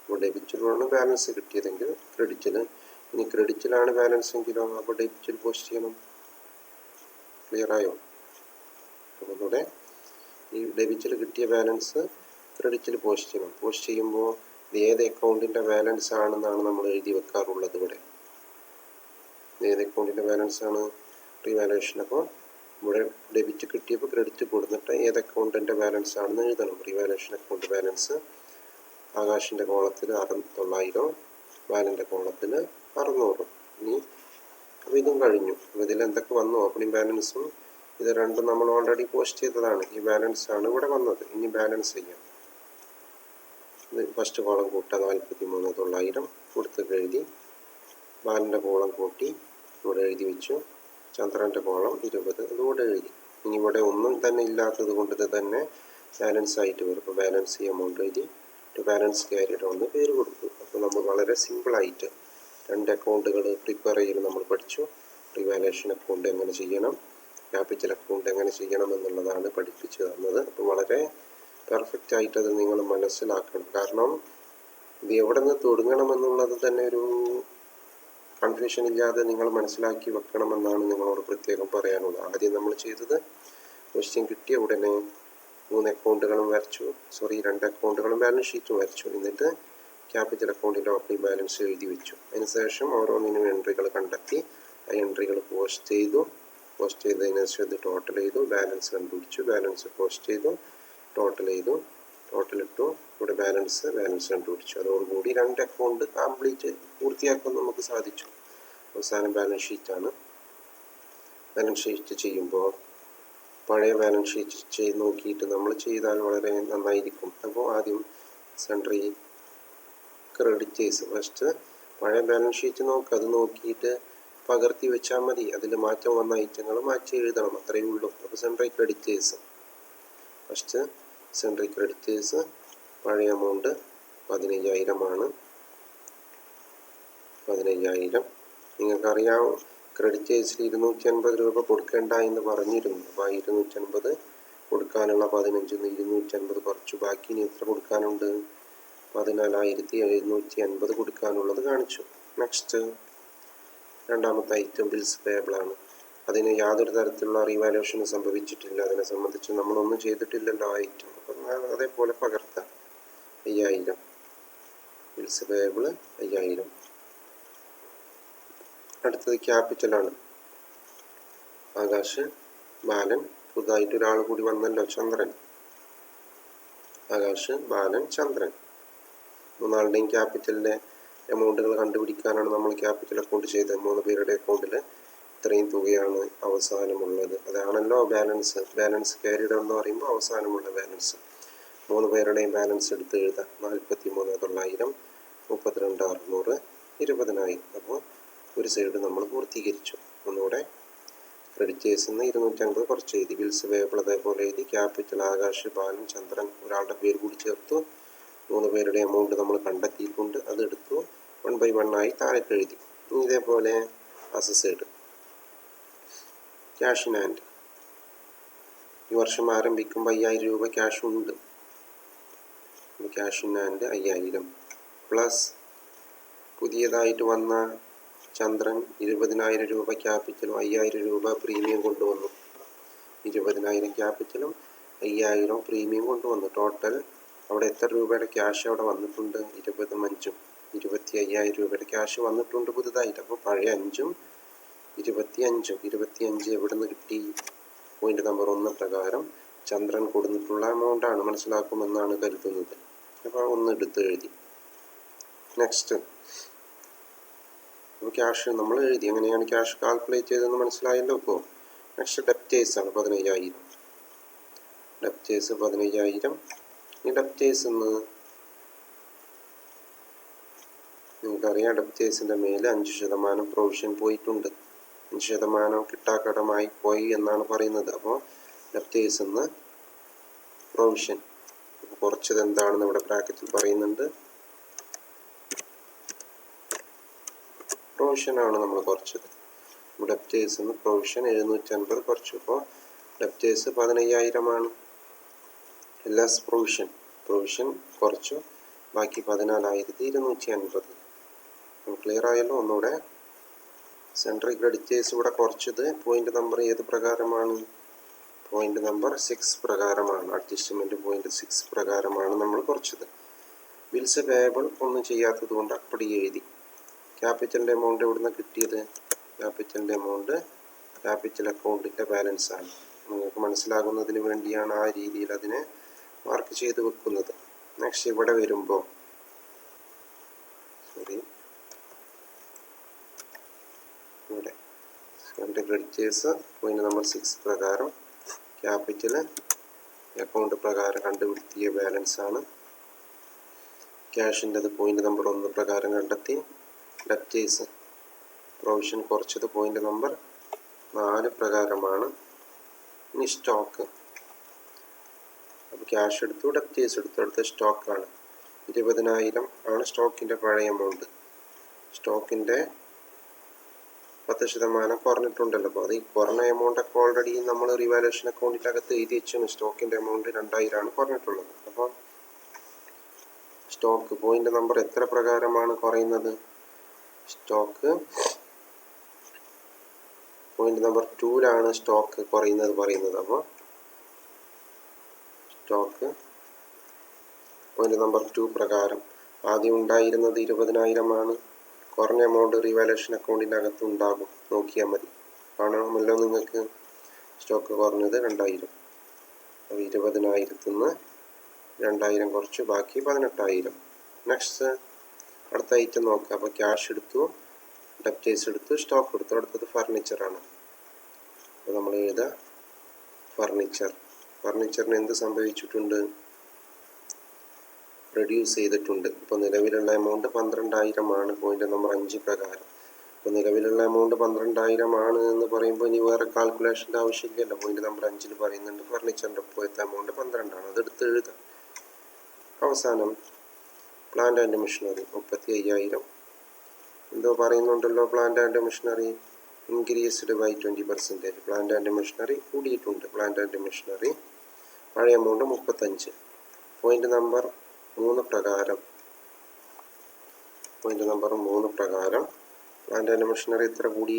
അപ്പോൾ ഡെബിറ്റിലാണ് ബാലൻസ് കിട്ടിയതെങ്കിൽ ക്രെഡിറ്റിൽ. ഇനി ക്രെഡിറ്റിലാണ് ബാലൻസ് എങ്കിലോ അപ്പോൾ ഡെബിറ്റിൽ പോസ്റ്റ് ചെയ്യണം. ക്ലിയർ ആയോ? അപ്പോൾ ഇവിടെ ഈ ഡെബിറ്റിൽ കിട്ടിയ ബാലൻസ് ക്രെഡിറ്റിൽ പോസ്റ്റ് ചെയ്യണം. പോസ്റ്റ് ചെയ്യുമ്പോൾ ഇത് ഏത് അക്കൗണ്ടിൻ്റെ ബാലൻസ് ആണെന്നാണ് നമ്മൾ എഴുതി വെക്കാറുള്ളത്. ഇവിടെ ഏത് അക്കൗണ്ടിൻ്റെ ബാലൻസ് ആണ്? റിവാലുവേഷൻ. അപ്പോൾ ഇവിടെ ഡെബിറ്റ് കിട്ടിയപ്പോൾ ക്രെഡിറ്റ് കൊടുത്തിട്ട് ഏത് അക്കൗണ്ടിൻ്റെ ബാലൻസ് ആണെന്ന് എഴുതണം. റിവാലുവേഷൻ അക്കൗണ്ട് ബാലൻസ് ആകാശിൻ്റെ കോളത്തിൽ 900, ബാലൻ്റെ കോളത്തിൽ 600. ഇനി അപ്പോൾ ഇതും കഴിഞ്ഞു. അപ്പോൾ ഇതിൽ എന്തൊക്കെ വന്നു? ഓപ്പണിംഗ് ബാലൻസും ഇത് രണ്ടും നമ്മൾ ഓൾറെഡി പോസ്റ്റ് ചെയ്തതാണ്. ഈ ബാലൻസ് ആണ് ഇവിടെ വന്നത്. ഇനി ബാലൻസ് ചെയ്യാം. ഇത് ഫസ്റ്റ് കോളം കൂട്ടുക 43,900 കൊടുത്ത് എഴുതി. ബാലൻ്റെ കോളം കൂട്ടി ഇവിടെ എഴുതി വെച്ചു. ചന്ദ്രൻ്റെ കോളം 20 അതുകൂടെ എഴുതി. ഇനി ഇവിടെ ഒന്നും തന്നെ ഇല്ലാത്തത് കൊണ്ട് ഇത് തന്നെ ബാലൻസ് ആയിട്ട് വരും. അപ്പോൾ ബാലൻസ് എമൗണ്ട് എഴുതി ബാലൻസ് ക്യാരിഡ് ഒന്ന് പേര് കൊടുത്തു. അപ്പോൾ നമ്മൾ വളരെ സിമ്പിളായിട്ട് 2 അക്കൗണ്ടുകൾ പ്രിപ്പയർ ചെയ്യൽ നമ്മൾ പഠിച്ചു. റിവാലുവേഷൻ അക്കൗണ്ട് എങ്ങനെ ചെയ്യണം, ക്യാപിറ്റൽ അക്കൗണ്ട് എങ്ങനെ ചെയ്യണം എന്നുള്ളതാണ് പഠിപ്പിച്ചു തന്നത്. അപ്പോൾ വളരെ പെർഫെക്റ്റ് ആയിട്ട് അത് നിങ്ങൾ മനസ്സിലാക്കണം. കാരണം ഇത് എവിടെ നിന്ന് തുടങ്ങണമെന്നുള്ളത് തന്നെ ഒരു കൺഫ്യൂഷൻ ഇല്ലാതെ നിങ്ങൾ മനസ്സിലാക്കി വെക്കണമെന്നാണ് നിങ്ങളോട് പ്രത്യേകം പറയാനുള്ളത്. ആദ്യം നമ്മൾ ചെയ്തത് ക്വസ്റ്റ്യൻ കിട്ടിയ ഉടനെ 3 അക്കൗണ്ടുകളും വരച്ചു. 2 അക്കൗണ്ടുകളും ബാലൻസ് ഷീറ്റും വരച്ചു. എന്നിട്ട് ക്യാപിറ്റൽ അക്കൗണ്ടിൻ്റെ ഓപ്പണിംഗ് ബാലൻസ് എഴുതി വെച്ചു. അതിനുശേഷം ഓരോന്നിനും എൻട്രികൾ കണ്ടെത്തി ആ എൻട്രികൾ പോസ്റ്റ് ചെയ്തു. പോസ്റ്റ് ചെയ്തതിന് ശേഷം ഇത് ടോട്ടൽ ചെയ്തു, ബാലൻസ് കണ്ടുപിടിച്ചു. ബാലൻസ് പോസ്റ്റ് ചെയ്തു, ടോട്ടൽ ചെയ്തു, ടോട്ടൽ ഇട്ടു. ഇവിടെ ബാലൻസ് കണ്ടുപിടിച്ചു. അതോടുകൂടി 2 അക്കൗണ്ട് കംപ്ലീറ്റ് പൂർത്തിയാക്കാൻ നമുക്ക് സാധിച്ചു. അവസാനം ബാലൻസ് ഷീറ്റാണ്. ബാലൻസ് ഷീറ്റ് ചെയ്യുമ്പോൾ പഴയ ബാലൻസ് ഷീറ്റ് നോക്കിയിട്ട് നമ്മൾ ചെയ്താൽ വളരെ നന്നായിരിക്കും. അപ്പോൾ ആദ്യം സൺട്രി ക്രെഡിറ്റേഴ്സ് ഫസ്റ്റ് പഴയ ബാലൻസ് ഷീറ്റ് നോക്കുക. അത് നോക്കിയിട്ട് പകർത്തി വെച്ചാൽ മതി. അതിൽ മാറ്റം വന്ന ഐറ്റങ്ങൾ മാറ്റി എഴുതണം, അത്രയേ ഉള്ളൂ. അപ്പോൾ sundry creditors first sundry creditors പഴയ എമൗണ്ട് 15,000 ആണ്. 15,000 നിങ്ങൾക്കറിയാം. ക്രെഡിറ്റേഴ്സിൽ 250 രൂപ കൊടുക്കേണ്ട എന്ന് പറഞ്ഞിരുന്നു. അപ്പോൾ 250 കൊടുക്കാനുള്ള 15 250 കുറച്ചു. ബാക്കി ഇനി എത്ര കൊടുക്കാനുണ്ട്? 14,750 കൊടുക്കാനുള്ളത് കാണിച്ചു. നെക്സ്റ്റ് രണ്ടാമത്തെ ഐറ്റം ബിൽസ് പേയബിൾ ആണ്. അതിന് യാതൊരു തരത്തിലുള്ള റിവാലുവേഷനും സംഭവിച്ചിട്ടില്ല. അതിനെ സംബന്ധിച്ച് നമ്മളൊന്നും ചെയ്തിട്ടില്ലല്ലോ ആ ഐറ്റം. അപ്പം അതേപോലെ പകർത്താം. 5,000 ബിൽസ് പേയബിൾ 5,000. അടുത്തത് ക്യാപിറ്റലാണ്. ആകാശ്, ബാലൻ, പുതുതായിട്ട് ഒരാൾ കൂടി വന്നല്ലോ, ചന്ദ്രൻ. ആകാശ്, ബാലൻ, ചന്ദ്രൻ. മൂന്നാളുടെയും ക്യാപിറ്റലിൻ്റെ എമൗണ്ടുകൾ കണ്ടുപിടിക്കാനാണ് നമ്മൾ ക്യാപിറ്റൽ അക്കൗണ്ട് ചെയ്തത്. 3 പേരുടെ അക്കൗണ്ടിൽ ഇത്രയും തുകയാണ് അവസാനമുള്ളത്. അതാണല്ലോ ബാലൻസ്. ബാലൻസ് ക്യാരിഡ് എന്ന് പറയുമ്പോൾ അവസാനമുള്ള ബാലൻസ്. 3 പേരുടെയും ബാലൻസ് എടുത്ത് എഴുതാം. 43,900, 32,600, 20,000. അപ്പോൾ ഒരു സൈഡ് നമ്മൾ പൂർത്തീകരിച്ചു. ഒന്നുകൂടെ ക്രെഡിറ്റേഴ്സിൽ നിന്ന് 250 കുറച്ച് എഴുതി. ബിൽസ് പേയബിൾ അതേപോലെ എഴുതി. ക്യാപിറ്റൽ ആകാശ്, ബാലൻ, ചന്ദ്രൻ ഒരാളുടെ പേര് കൂടി ചേർത്തു. 3 പേരുടെ എമൗണ്ട് നമ്മൾ കണ്ടെത്തിയിട്ടുണ്ട്. അതെടുത്തു 1 by 1 ആയി താഴേക്ക് എഴുതി. ഇനി ഇതേപോലെ അസസ് സൈഡ് ക്യാഷ് ഇൻ ഹാൻഡ്. ഈ വർഷം ആരംഭിക്കുമ്പോൾ 5000 രൂപ ക്യാഷ് ഉണ്ട്. ക്യാഷ് ഇൻ ഹാൻഡ് 5000 പ്ലസ് പുതിയതായിട്ട് വന്ന ചന്ദ്രൻ 20,000 രൂപ ക്യാപിറ്റലും 5000 രൂപ പ്രീമിയം കൊണ്ടുവന്നു. 20,000 ക്യാപിറ്റലും 5000 പ്രീമിയം കൊണ്ടുവന്നു. ടോട്ടൽ അവിടെ എത്ര രൂപയുടെ ക്യാഷ് അവിടെ വന്നിട്ടുണ്ട്? 25,000 രൂപയുടെ ക്യാഷ് വന്നിട്ടുണ്ട് പുതുതായിട്ട്. അപ്പോൾ പഴയ 5ഉം 25 എവിടെ നിന്ന് കിട്ടി? പോയിന്റ് നമ്പർ 1 പ്രകാരം ചന്ദ്രൻ കൊടുത്തിട്ടുള്ള എമൗണ്ടാണ്. മനസ്സിലാക്കുമെന്നാണ് കരുതുന്നത്. അപ്പോൾ 1 എടുത്ത് എഴുതി. നെക്സ്റ്റ് അപ്പോൾ ക്യാഷ് നമ്മൾ എഴുതി. എങ്ങനെയാണ് ക്യാഷ് കാൽക്കുലേറ്റ് ചെയ്തതെന്ന് മനസ്സിലായല്ലോ. ഇപ്പോൾ നെക്സ്റ്റ് ഡെപ്റ്റേഴ്സ് ആണ് 15,000. ഡെപ്റ്റേഴ്സ് 15,000. ഈ ഡെപ്റ്റേഴ്സ് എന്ന് നിങ്ങൾക്കറിയാം, ഡെപ്റ്റേഴ്സിൻ്റെ മേലെ 5% പ്രൊവിഷൻ പോയിട്ടുണ്ട്. 5% കിട്ടാക്കടമായി പോയി എന്നാണ് പറയുന്നത്. അപ്പോൾ ഡെപ്റ്റേഴ്സ് എന്ന് പ്രൊവിഷൻ കുറച്ചത് എന്താണെന്ന് ഇവിടെ ബ്രാക്കറ്റിൽ പറയുന്നുണ്ട്. പ്രൊവിഷനാണ് നമ്മൾ കുറച്ചത്. ഡെപ്റ്റേഴ്സ് എന്ന് പ്രൊവിഷൻ 750 കുറച്ചു. അപ്പോൾ ഡെപ്റ്റേഴ്സ് 15,000 ലെസ് പ്രൊവിഷൻ കുറച്ചു. ബാക്കി 14,250. ക്ലിയർ ആയല്ലോ. ഒന്നുകൂടെ സെൻട്രൽ ക്രെഡിറ്റേഴ്സ് ഇവിടെ കുറച്ചത് പോയിന്റ് നമ്പർ ഏത് പ്രകാരമാണ്? പോയിന്റ് നമ്പർ 6 പ്രകാരമാണ്. അഡ്ജസ്റ്റ്മെന്റ് പോയിന്റ് 6 പ്രകാരമാണ് നമ്മൾ കുറച്ചത്. ബിൽസ് പേയബിൾ ഒന്നും ചെയ്യാത്തത് കൊണ്ട് അപ്പടി എഴുതി. ക്യാപിറ്റലിൻ്റെ എമൗണ്ട് എവിടുന്ന് കിട്ടിയത്? ക്യാപിറ്റലിൻ്റെ എമൗണ്ട് ക്യാപിറ്റൽ അക്കൗണ്ടിൻ്റെ ബാലൻസ് ആണ്. നിങ്ങൾക്ക് മനസ്സിലാകുന്നതിന് വേണ്ടിയാണ് ആ രീതിയിൽ അതിനെ മാർക്ക് ചെയ്ത് വെക്കുന്നത്. നെക്സ്റ്റ് ഇവിടെ വരുമ്പോൾ ഇവിടെ സെൻട്രൽ ക്രെഡിറ്റേഴ്സ് പോയിന്റ് നമ്പർ 6 പ്രകാരം ക്യാപിറ്റൽ അക്കൗണ്ട് പ്രകാരം കണ്ടുപിടിത്തിയ ബാലൻസ് ആണ്. ക്യാഷിൻ്റെത് പോയിന്റ് നമ്പർ 1 പ്രകാരം കണ്ടെത്തി. ഡെപ്റ്റേഴ്സ് പ്രൊവിഷൻ കുറച്ചത് പോയിന്റ് നമ്പർ 4 പ്രകാരമാണ്. ഇനി സ്റ്റോക്ക്. അപ്പോൾ ക്യാഷ് എടുത്തു, ഡെപ്റ്റേഴ്സ് എടുത്തു. അടുത്ത സ്റ്റോക്കാണ്. 20,000 ആണ് സ്റ്റോക്കിൻ്റെ പഴയ എമൗണ്ട്. സ്റ്റോക്കിൻ്റെ 10% കുറഞ്ഞിട്ടുണ്ടല്ലോ. അപ്പോൾ അത് ഈ കുറഞ്ഞ എമൗണ്ടൊക്കെ ഓൾറെഡി നമ്മൾ റിവാലുവേഷൻ അക്കൗണ്ടിൻ്റെ അകത്ത് എഴുതി വെച്ചാണ്. സ്റ്റോക്കിൻ്റെ എമൗണ്ട് 2,000 കുറഞ്ഞിട്ടുള്ളത്. അപ്പോൾ സ്റ്റോക്ക് പോയിന്റ് നമ്പർ എത്ര പ്രകാരമാണ് കുറയുന്നത്? സ്റ്റോക്ക് പോയിന്റ് നമ്പർ 2ലാണ് സ്റ്റോക്ക് കുറയുന്നത് പറയുന്നത്. അപ്പോൾ സ്റ്റോക്ക് പോയിന്റ് നമ്പർ 2 പ്രകാരം ആദ്യം ഉണ്ടായിരുന്നത് 20,000 കുറഞ്ഞ എമൗണ്ട് റിവാലുവേഷൻ അക്കൗണ്ടിൻ്റെ അകത്ത് ഉണ്ടാകും. നോക്കിയാൽ മതി, കാണാമല്ലോ നിങ്ങൾക്ക്. സ്റ്റോക്ക് കുറഞ്ഞത് 2,000. അപ്പോൾ 20,000 നിന്ന് 2,000 കുറച്ച്, ബാക്കി 18,000. നെക്സ്റ്റ് അടുത്ത ഐറ്റം നോക്കാം. അപ്പോൾ ക്യാഷ് എടുത്തു, ഡെപ്റ്റേഴ്സ് എടുത്തു, സ്റ്റോക്ക് എടുത്തു. അടുത്തത് ഫർണിച്ചറാണ്. അപ്പോൾ നമ്മൾ എഴുതുക ഫർണിച്ചർ. ഫർണിച്ചറിന് എന്ത് സംഭവിച്ചിട്ടുണ്ട്? റെഡ്യൂസ് ചെയ്തിട്ടുണ്ട്. ഇപ്പോൾ നിലവിലുള്ള എമൗണ്ട് 12,000 പോയിന്റ് നമ്പർ 5 പ്രകാരം. അപ്പോൾ നിലവിലുള്ള എമൗണ്ട് 12,000 എന്ന് പറയുമ്പോൾ ഇനി വേറെ കാൽക്കുലേഷൻ്റെ ആവശ്യമില്ലല്ലോ. പോയിന്റ് നമ്പർ 5 പറയുന്നുണ്ട് ഫർണിച്ചറിൻ്റെ ഇപ്പോഴത്തെ എമൗണ്ട് 12 അതെടുത്ത് എഴുതാം. അവസാനം പ്ലാന്റ് ആൻഡ് മെഷീനറി 35,000. എന്തോ പറയുന്നുണ്ടല്ലോ, plant and machinery increased by 20%. Plant and machinery കൂടിയിട്ടുണ്ട്. പ്ലാന്റ് ആൻഡ് മെഷീനറി പഴയ എമൗണ്ട് 35. പോയിന്റ് നമ്പർ 3 പ്രകാരം പ്ലാന്റ് ആൻഡ് മെഷീനറി എത്ര കൂടി?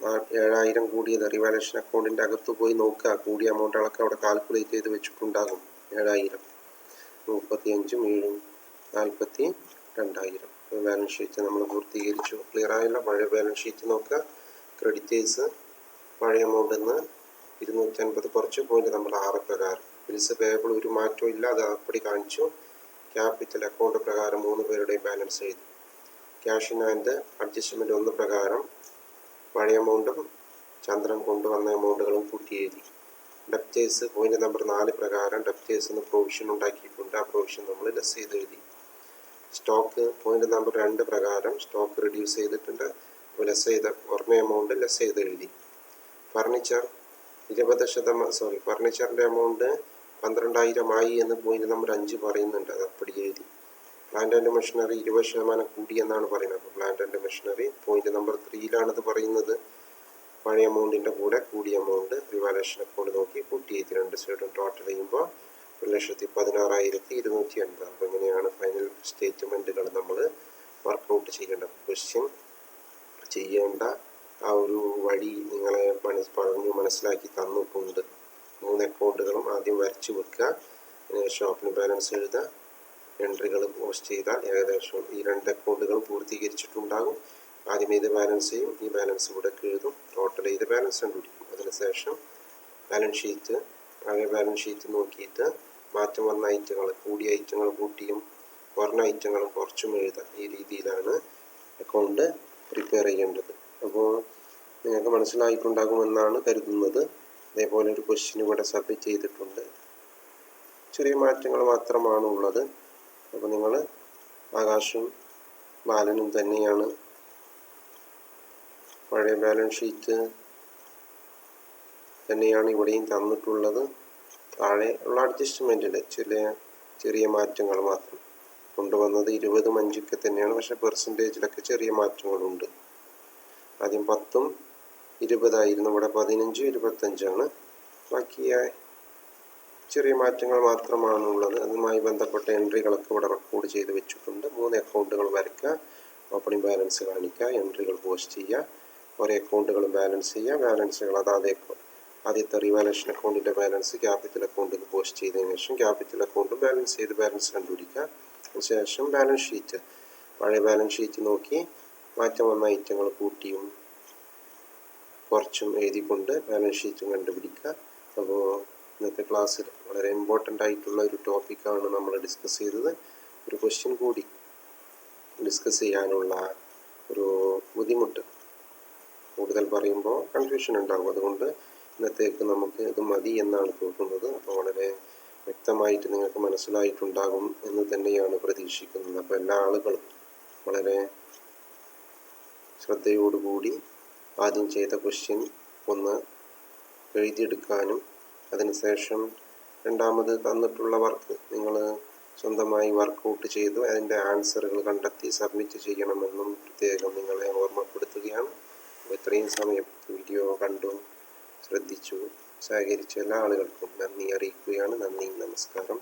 7,000 കൂടിയത്. റിവാലുവേഷൻ അക്കൗണ്ടിൻ്റെ അകത്ത് പോയി നോക്കുക. കൂടിയ എമൗണ്ടുകളൊക്കെ അവിടെ കാൽക്കുലേറ്റ് ചെയ്ത് വെച്ചിട്ടുണ്ടാകും. 7,000, 35, 7, 42,000. ബാലൻസ് ഷീറ്റ് നമ്മൾ പൂർത്തീകരിച്ചു. ക്ലിയർ ആയല്ലോ. പഴയ ബാലൻസ് ഷീറ്റ് നോക്കുക. ക്രെഡിറ്റേഴ്സ് പഴയ എമൗണ്ടിൽ നിന്ന് 250 കുറച്ച് പോയിന്റ് നമ്പർ 6 പ്രകാരം. ബിൽസ് പേയബിൾ ഒരു മാറ്റവും ഇല്ല, അത് അപ്പടി കാണിച്ചു. ക്യാപിറ്റൽ അക്കൗണ്ട് പ്രകാരം 3 പേരുടെയും ബാലൻസ് എഴുതി. ക്യാഷ് ഇൻ ഹാൻഡ് അഡ്ജസ്റ്റ്മെൻറ്റ് 1 പ്രകാരം പഴയ എമൗണ്ടും ചന്ദ്രൻ കൊണ്ടുവന്ന എമൗണ്ടുകളും കൂട്ടി എഴുതി. ഡെപ്റ്റേഴ്സ് പോയിന്റ് നമ്പർ 4 പ്രകാരം ഡെപ്റ്റേഴ്സിന് പ്രൊവിഷൻ ഉണ്ടാക്കിയിട്ടുണ്ട്. ആ പ്രൊവിഷൻ നമ്മൾ ലെസ് ചെയ്ത് എഴുതി. സ്റ്റോക്ക് പോയിന്റ് നമ്പർ 2 പ്രകാരം സ്റ്റോക്ക് റിഡ്യൂസ് ചെയ്തിട്ടുണ്ട്. ലെസ് ചെയ്ത ഓർമ്മ എമൗണ്ട് ലെസ് ചെയ്ത് എഴുതി. ഫർണിച്ചർ 20% ഫർണിച്ചറിൻ്റെ എമൗണ്ട് 12,000 ആയി എന്ന് പോയിന്റ് നമ്പർ 5 പറയുന്നുണ്ട്. അത് അപ്പടി എഴുതി. പ്ലാന്റ് ആൻഡ് മെഷീനറി 20% കൂടി എന്നാണ് പറയുന്നത്. അപ്പോൾ plant and machinery point number 3 പറയുന്നത്. പഴയ എമൗണ്ടിൻ്റെ കൂടെ കൂടിയ എമൗണ്ട് റിവാലുവേഷൻ അക്കൗണ്ട് നോക്കി കൂട്ടി എഴുതി. 2 സൈഡും ടോട്ടൽ ചെയ്യുമ്പോൾ 1,16,280. അപ്പോൾ ഇങ്ങനെയാണ് ഫൈനൽ സ്റ്റേറ്റ്മെൻറ്റുകൾ നമ്മൾ വർക്കൗട്ട് ചെയ്യേണ്ടത്. ക്വസ്റ്റ്യൻ ചെയ്യേണ്ട ആ ഒരു വഴി നിങ്ങളെ പറഞ്ഞു മനസ്സിലാക്കി തന്നിട്ടുണ്ട്. 3 അക്കൗണ്ടുകളും ആദ്യം വരച്ചു വെക്കുക. അതിനുശേഷം ഓപ്പണിംഗ് ബാലൻസ് എഴുതുക. എൻട്രികൾ പോസ്റ്റ് ചെയ്താൽ ഏകദേശം ഈ 2 അക്കൗണ്ടുകളും പൂർത്തീകരിച്ചിട്ടുണ്ടാകും. ആദ്യം ഇത് ബാലൻസ് ചെയ്യും, ഈ ബാലൻസ് ഇവിടെ എഴുതും, ടോട്ടൽ ചെയ്ത് ബാലൻസ് കണ്ടുപിടിക്കും. അതിനുശേഷം ബാലൻസ് ഷീറ്റ് പഴയ ബാലൻസ് ഷീറ്റ് നോക്കിയിട്ട് മാറ്റം വന്ന ഐറ്റങ്ങൾ കൂടിയ ഐറ്റങ്ങൾ കൂട്ടിയും കുറഞ്ഞ ഐറ്റങ്ങൾ കുറച്ചും എഴുതാം. ഈ രീതിയിലാണ് അക്കൗണ്ട് പ്രിപ്പയർ ചെയ്യേണ്ടത്. അപ്പോൾ നിങ്ങൾക്ക് മനസ്സിലായിട്ടുണ്ടാകുമെന്നാണ് കരുതുന്നത്. അതേപോലെ ഒരു ക്വസ്റ്റ്യൻ ഇവിടെ സബ്മിറ്റ് ചെയ്തിട്ടുണ്ട്. ചെറിയ മാറ്റങ്ങൾ മാത്രമാണ് ഉള്ളത്. അപ്പോൾ നിങ്ങൾ ആകാശും ബാലനും തന്നെയാണ് പഴയ ബാലൻസ് ഷീറ്റ് തന്നെയാണ് ഇവിടെയും തന്നിട്ടുള്ളത്. താഴെ ഉള്ള അഡ്ജസ്റ്റ്മെൻറ്റിൽ ചെറിയ മാറ്റങ്ങൾ മാത്രം കൊണ്ടുവന്നത് 20 തന്നെയാണ്. പക്ഷെ പെർസെൻറ്റേജിലൊക്കെ ചെറിയ മാറ്റങ്ങളുണ്ട്. ആദ്യം 10ഉം 20 ഇവിടെ 15, 25. ബാക്കി ചെറിയ മാറ്റങ്ങൾ മാത്രമാണ് ഉള്ളത്. അതുമായി ബന്ധപ്പെട്ട എൻട്രികളൊക്കെ ഇവിടെ റെക്കോർഡ് ചെയ്ത് വെച്ചിട്ടുണ്ട്. 3 അക്കൗണ്ടുകൾ വരയ്ക്കുക, ഓപ്പണിംഗ് ബാലൻസ് കാണിക്കുക, എൻട്രികൾ പോസ്റ്റ് ചെയ്യുക, ഓരോ അക്കൗണ്ടുകളും ബാലൻസ് ചെയ്യുക. ബാലൻസുകൾ ആദ്യത്തെ റിവാലുവേഷൻ അക്കൗണ്ടിൻ്റെ ബാലൻസ് ക്യാപിറ്റൽ അക്കൗണ്ടിൽ പോസ്റ്റ് ചെയ്തതിനു ശേഷം ക്യാപിറ്റൽ അക്കൗണ്ട് ബാലൻസ് ചെയ്ത് ബാലൻസ് കണ്ടുപിടിക്കുക. അതിനുശേഷം ബാലൻസ് ഷീറ്റ് പഴയ ബാലൻസ് ഷീറ്റ് നോക്കി മാറ്റം വന്ന ഐറ്റങ്ങൾ കൂട്ടിയും കുറച്ചും എഴുതിക്കൊണ്ട് ബാലൻസ് ഷീറ്റും കണ്ടുപിടിക്കുക. അപ്പോൾ ഇന്നത്തെ ക്ലാസ്സിൽ വളരെ ഇമ്പോർട്ടൻ്റ് ആയിട്ടുള്ള ഒരു ടോപ്പിക്കാണ് നമ്മൾ ഡിസ്കസ് ചെയ്തത്. ഒരു ക്വസ്റ്റ്യൻ കൂടി ഡിസ്കസ് ചെയ്യാനുള്ള ഒരു ബുദ്ധിമുട്ട് കൂടുതൽ പറയുമ്പോൾ കൺഫ്യൂഷൻ ഉണ്ടാകും. അതുകൊണ്ട് ഇന്നത്തേക്ക് നമുക്ക് ഇത് മതി എന്നാണ് തോന്നുന്നത്. അപ്പോൾ വളരെ വ്യക്തമായിട്ട് നിങ്ങൾക്ക് മനസ്സിലായിട്ടുണ്ടാകും എന്ന് തന്നെയാണ് പ്രതീക്ഷിക്കുന്നത്. അപ്പോൾ എല്ലാ ആളുകളും വളരെ ശ്രദ്ധയോടുകൂടി ആദ്യം ചെയ്ത ക്വസ്റ്റ്യൻ ഒന്ന് എഴുതിയെടുക്കാനും അതിനുശേഷം രണ്ടാമത് തന്നിട്ടുള്ള വർക്ക് നിങ്ങൾ സ്വന്തമായി വർക്കൗട്ട് ചെയ്തു അതിൻ്റെ ആൻസറുകൾ കണ്ടെത്തി സബ്മിറ്റ് ചെയ്യണമെന്നും പ്രത്യേകം നിങ്ങളെ ഓർമ്മപ്പെടുത്തുകയാണ്. അപ്പോൾ ഇത്രയും സമയം വീഡിയോ കണ്ടു ശ്രദ്ധിച്ചു സഹകരിച്ച എല്ലാ ആളുകൾക്കും നന്ദി അറിയിക്കുകയാണ്. നന്ദി, നമസ്കാരം.